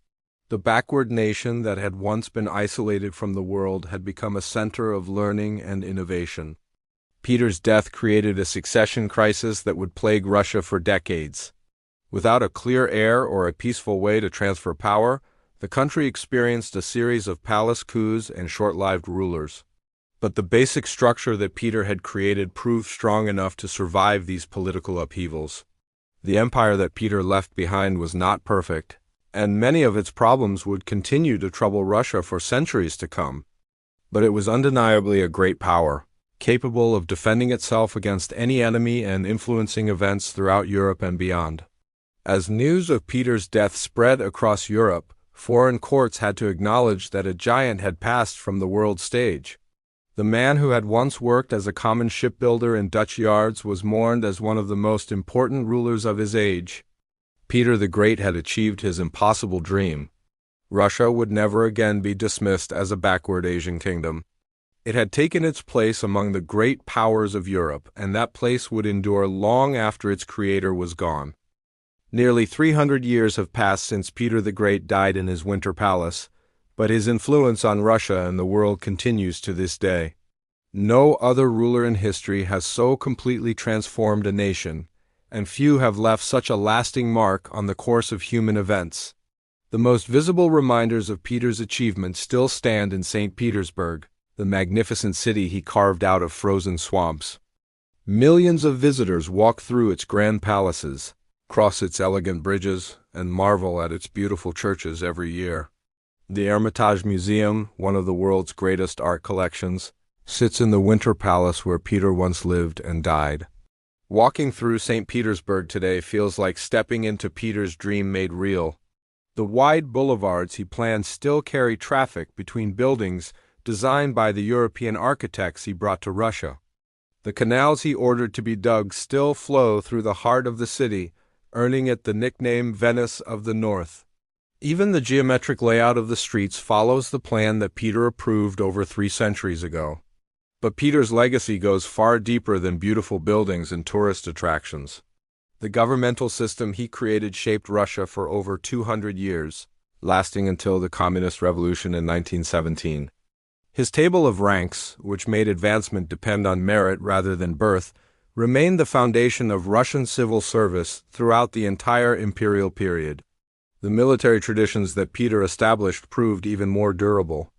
The backward nation that had once been isolated from the world had become a center of learning and innovation. Peter's death created a succession crisis that would plague Russia for decades. Without a clear heir or a peaceful way to transfer power, the country experienced a series of palace coups and short-lived rulers. But the basic structure that Peter had created proved strong enough to survive these political upheavals. The empire that Peter left behind was not perfect, and many of its problems would continue to trouble Russia for centuries to come. But it was undeniably a great power, capable of defending itself against any enemy and influencing events throughout Europe and beyond. As news of Peter's death spread across Europe, foreign courts had to acknowledge that a giant had passed from the world stage. The man who had once worked as a common shipbuilder in Dutch yards was mourned as one of the most important rulers of his age. Peter the Great had achieved his impossible dream. Russia would never again be dismissed as a backward Asian kingdom. It had taken its place among the great powers of Europe, and that place would endure long after its creator was gone. Nearly 300 years have passed since Peter the Great died in his winter palace, but his influence on Russia and the world continues to this day. No other ruler in history has so completely transformed a nation, and few have left such a lasting mark on the course of human events. The most visible reminders of Peter's achievements still stand in St. Petersburg, the magnificent city he carved out of frozen swamps. Millions of visitors walk through its grand palaces, cross its elegant bridges, and marvel at its beautiful churches every year. The Hermitage Museum, one of the world's greatest art collections, sits in the Winter Palace where Peter once lived and died. Walking through St. Petersburg today feels like stepping into Peter's dream made real. The wide boulevards he planned still carry traffic between buildings designed by the European architects he brought to Russia. The canals he ordered to be dug still flow through the heart of the city, earning it the nickname Venice of the North. Even the geometric layout of the streets follows the plan that Peter approved over 3 centuries ago. But Peter's legacy goes far deeper than beautiful buildings and tourist attractions. The governmental system he created shaped Russia for over 200 years, lasting until the Communist Revolution in 1917. His table of ranks, which made advancement depend on merit rather than birth, remained the foundation of Russian civil service throughout the entire imperial period. The military traditions that Peter established proved even more durable.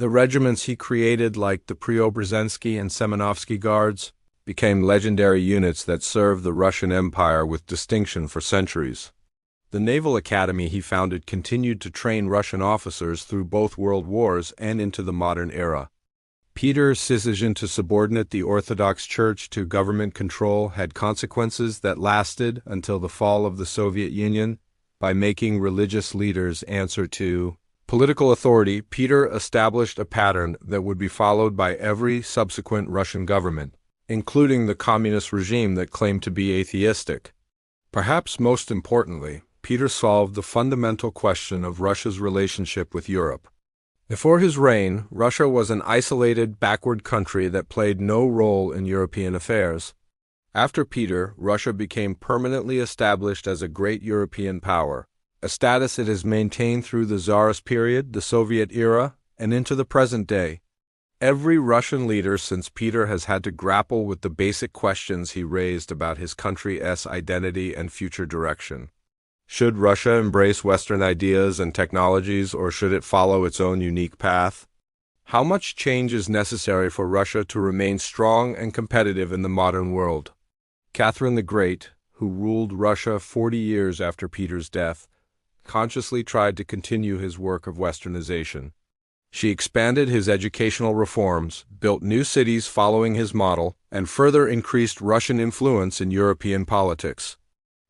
The regiments he created, like the Preobrazhensky and Semenovsky Guards, became legendary units that served the Russian Empire with distinction for centuries. The naval academy he founded continued to train Russian officers through both world wars and into the modern era. Peter's decision to subordinate the Orthodox Church to government control had consequences that lasted until the fall of the Soviet Union. By making religious leaders answer to political authority, Peter established a pattern that would be followed by every subsequent Russian government, including the communist regime that claimed to be atheistic. Perhaps most importantly, Peter solved the fundamental question of Russia's relationship with Europe. Before his reign, Russia was an isolated, backward country that played no role in European affairs. After Peter, Russia became permanently established as a great European power, a status it has maintained through the Tsarist period, the Soviet era, and into the present day. Every Russian leader since Peter has had to grapple with the basic questions he raised about his country's identity and future direction. Should Russia embrace Western ideas and technologies, or should it follow its own unique path? How much change is necessary for Russia to remain strong and competitive in the modern world? Catherine the Great, who ruled Russia 40 years after Peter's death, consciously tried to continue his work of Westernization. She expanded his educational reforms, built new cities following his model, and further increased Russian influence in European politics.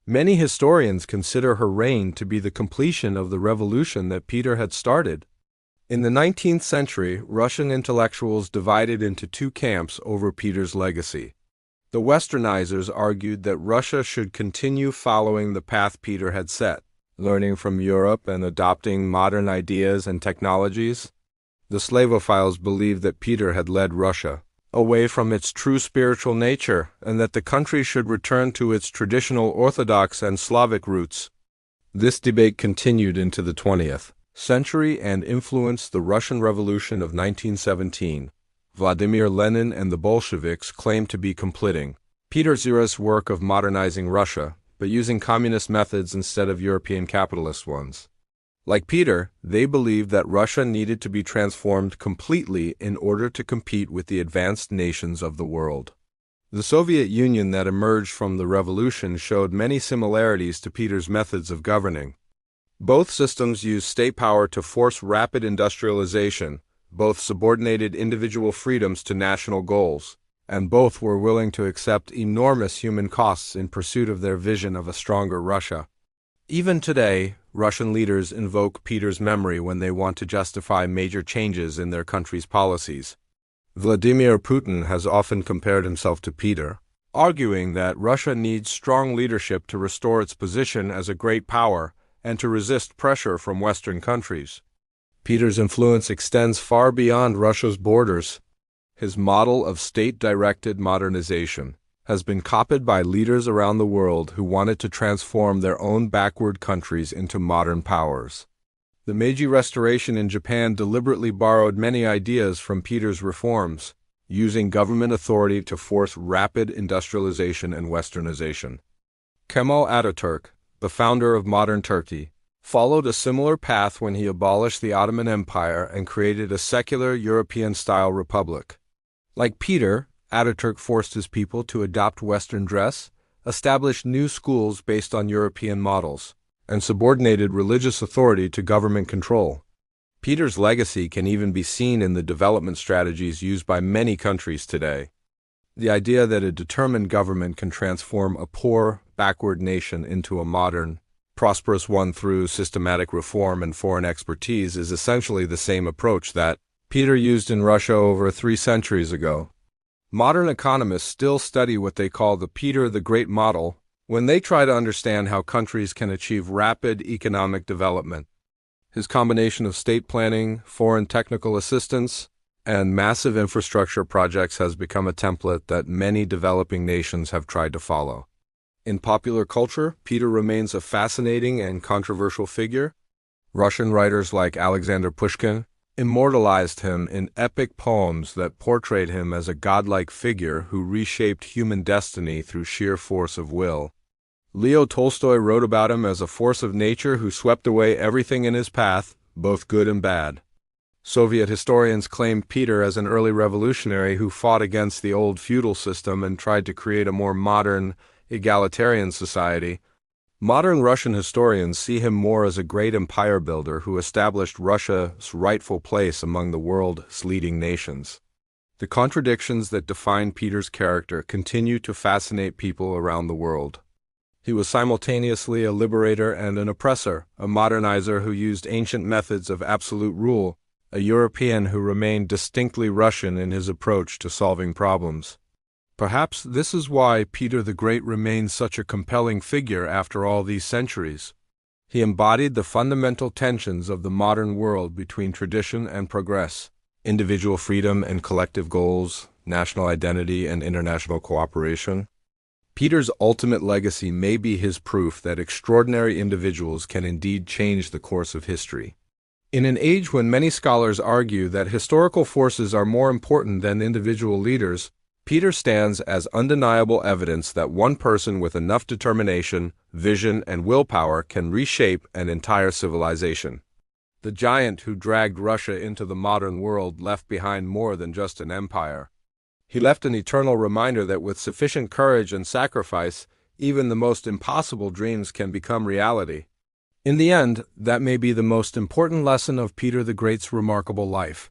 Many historians consider her reign to be the completion of the revolution that Peter had started. In the 19th century, Russian intellectuals divided into two camps over Peter's legacy. The Westernizers argued that Russia should continue following the path Peter had set, learning from Europe and adopting modern ideas and technologies. The Slavophiles believed that Peter had led Russia away from its true spiritual nature, and that the country should return to its traditional Orthodox and Slavic roots. This debate continued into the 20th century and influenced the Russian Revolution of 1917. Vladimir Lenin and the Bolsheviks claimed to be completing Peter's era's work of modernizing Russia, but using communist methods instead of European capitalist ones. Like Peter, they believed that Russia needed to be transformed completely in order to compete with the advanced nations of the world. The Soviet Union that emerged from the revolution showed many similarities to Peter's methods of governing. Both systems used state power to force rapid industrialization, both subordinated individual freedoms to national goals, and both were willing to accept enormous human costs in pursuit of their vision of a stronger Russia. Even today, Russian leaders invoke Peter's memory when they want to justify major changes in their country's policies. Vladimir Putin has often compared himself to Peter, arguing that Russia needs strong leadership to restore its position as a great power and to resist pressure from Western countries. Peter's influence extends far beyond Russia's borders. His model of state-directed modernization has been copied by leaders around the world who wanted to transform their own backward countries into modern powers. The Meiji Restoration in Japan deliberately borrowed many ideas from Peter's reforms, using government authority to force rapid industrialization and Westernization. Kemal Ataturk, the founder of modern Turkey, followed a similar path when he abolished the Ottoman Empire and created a secular European-style republic. Like Peter, Ataturk forced his people to adopt Western dress, established new schools based on European models, and subordinated religious authority to government control. Peter's legacy can even be seen in the development strategies used by many countries today. The idea that a determined government can transform a poor, backward nation into a modern, prosperous one through systematic reform and foreign expertise is essentially the same approach that Peter used in Russia over 3 centuries ago. Modern economists still study what they call the Peter the Great model when they try to understand how countries can achieve rapid economic development. His combination of state planning, foreign technical assistance, and massive infrastructure projects has become a template that many developing nations have tried to follow. In popular culture, Peter remains a fascinating and controversial figure. Russian writers like Alexander Pushkin immortalized him in epic poems that portrayed him as a godlike figure who reshaped human destiny through sheer force of will. Leo Tolstoy wrote about him as a force of nature who swept away everything in his path, both good and bad. Soviet historians claimed Peter as an early revolutionary who fought against the old feudal system and tried to create a more modern, egalitarian society. Modern Russian historians see him more as a great empire builder who established Russia's rightful place among the world's leading nations. The contradictions that define Peter's character continue to fascinate people around the world. He was simultaneously a liberator and an oppressor, a modernizer who used ancient methods of absolute rule, a European who remained distinctly Russian in his approach to solving problems. Perhaps this is why Peter the Great remains such a compelling figure after all these centuries. He embodied the fundamental tensions of the modern world between tradition and progress, individual freedom and collective goals, national identity and international cooperation. Peter's ultimate legacy may be his proof that extraordinary individuals can indeed change the course of history. In an age when many scholars argue that historical forces are more important than individual leaders, Peter stands as undeniable evidence that one person with enough determination, vision, and willpower can reshape an entire civilization. The giant who dragged Russia into the modern world left behind more than just an empire. He left an eternal reminder that with sufficient courage and sacrifice, even the most impossible dreams can become reality. In the end, that may be the most important lesson of Peter the Great's remarkable life.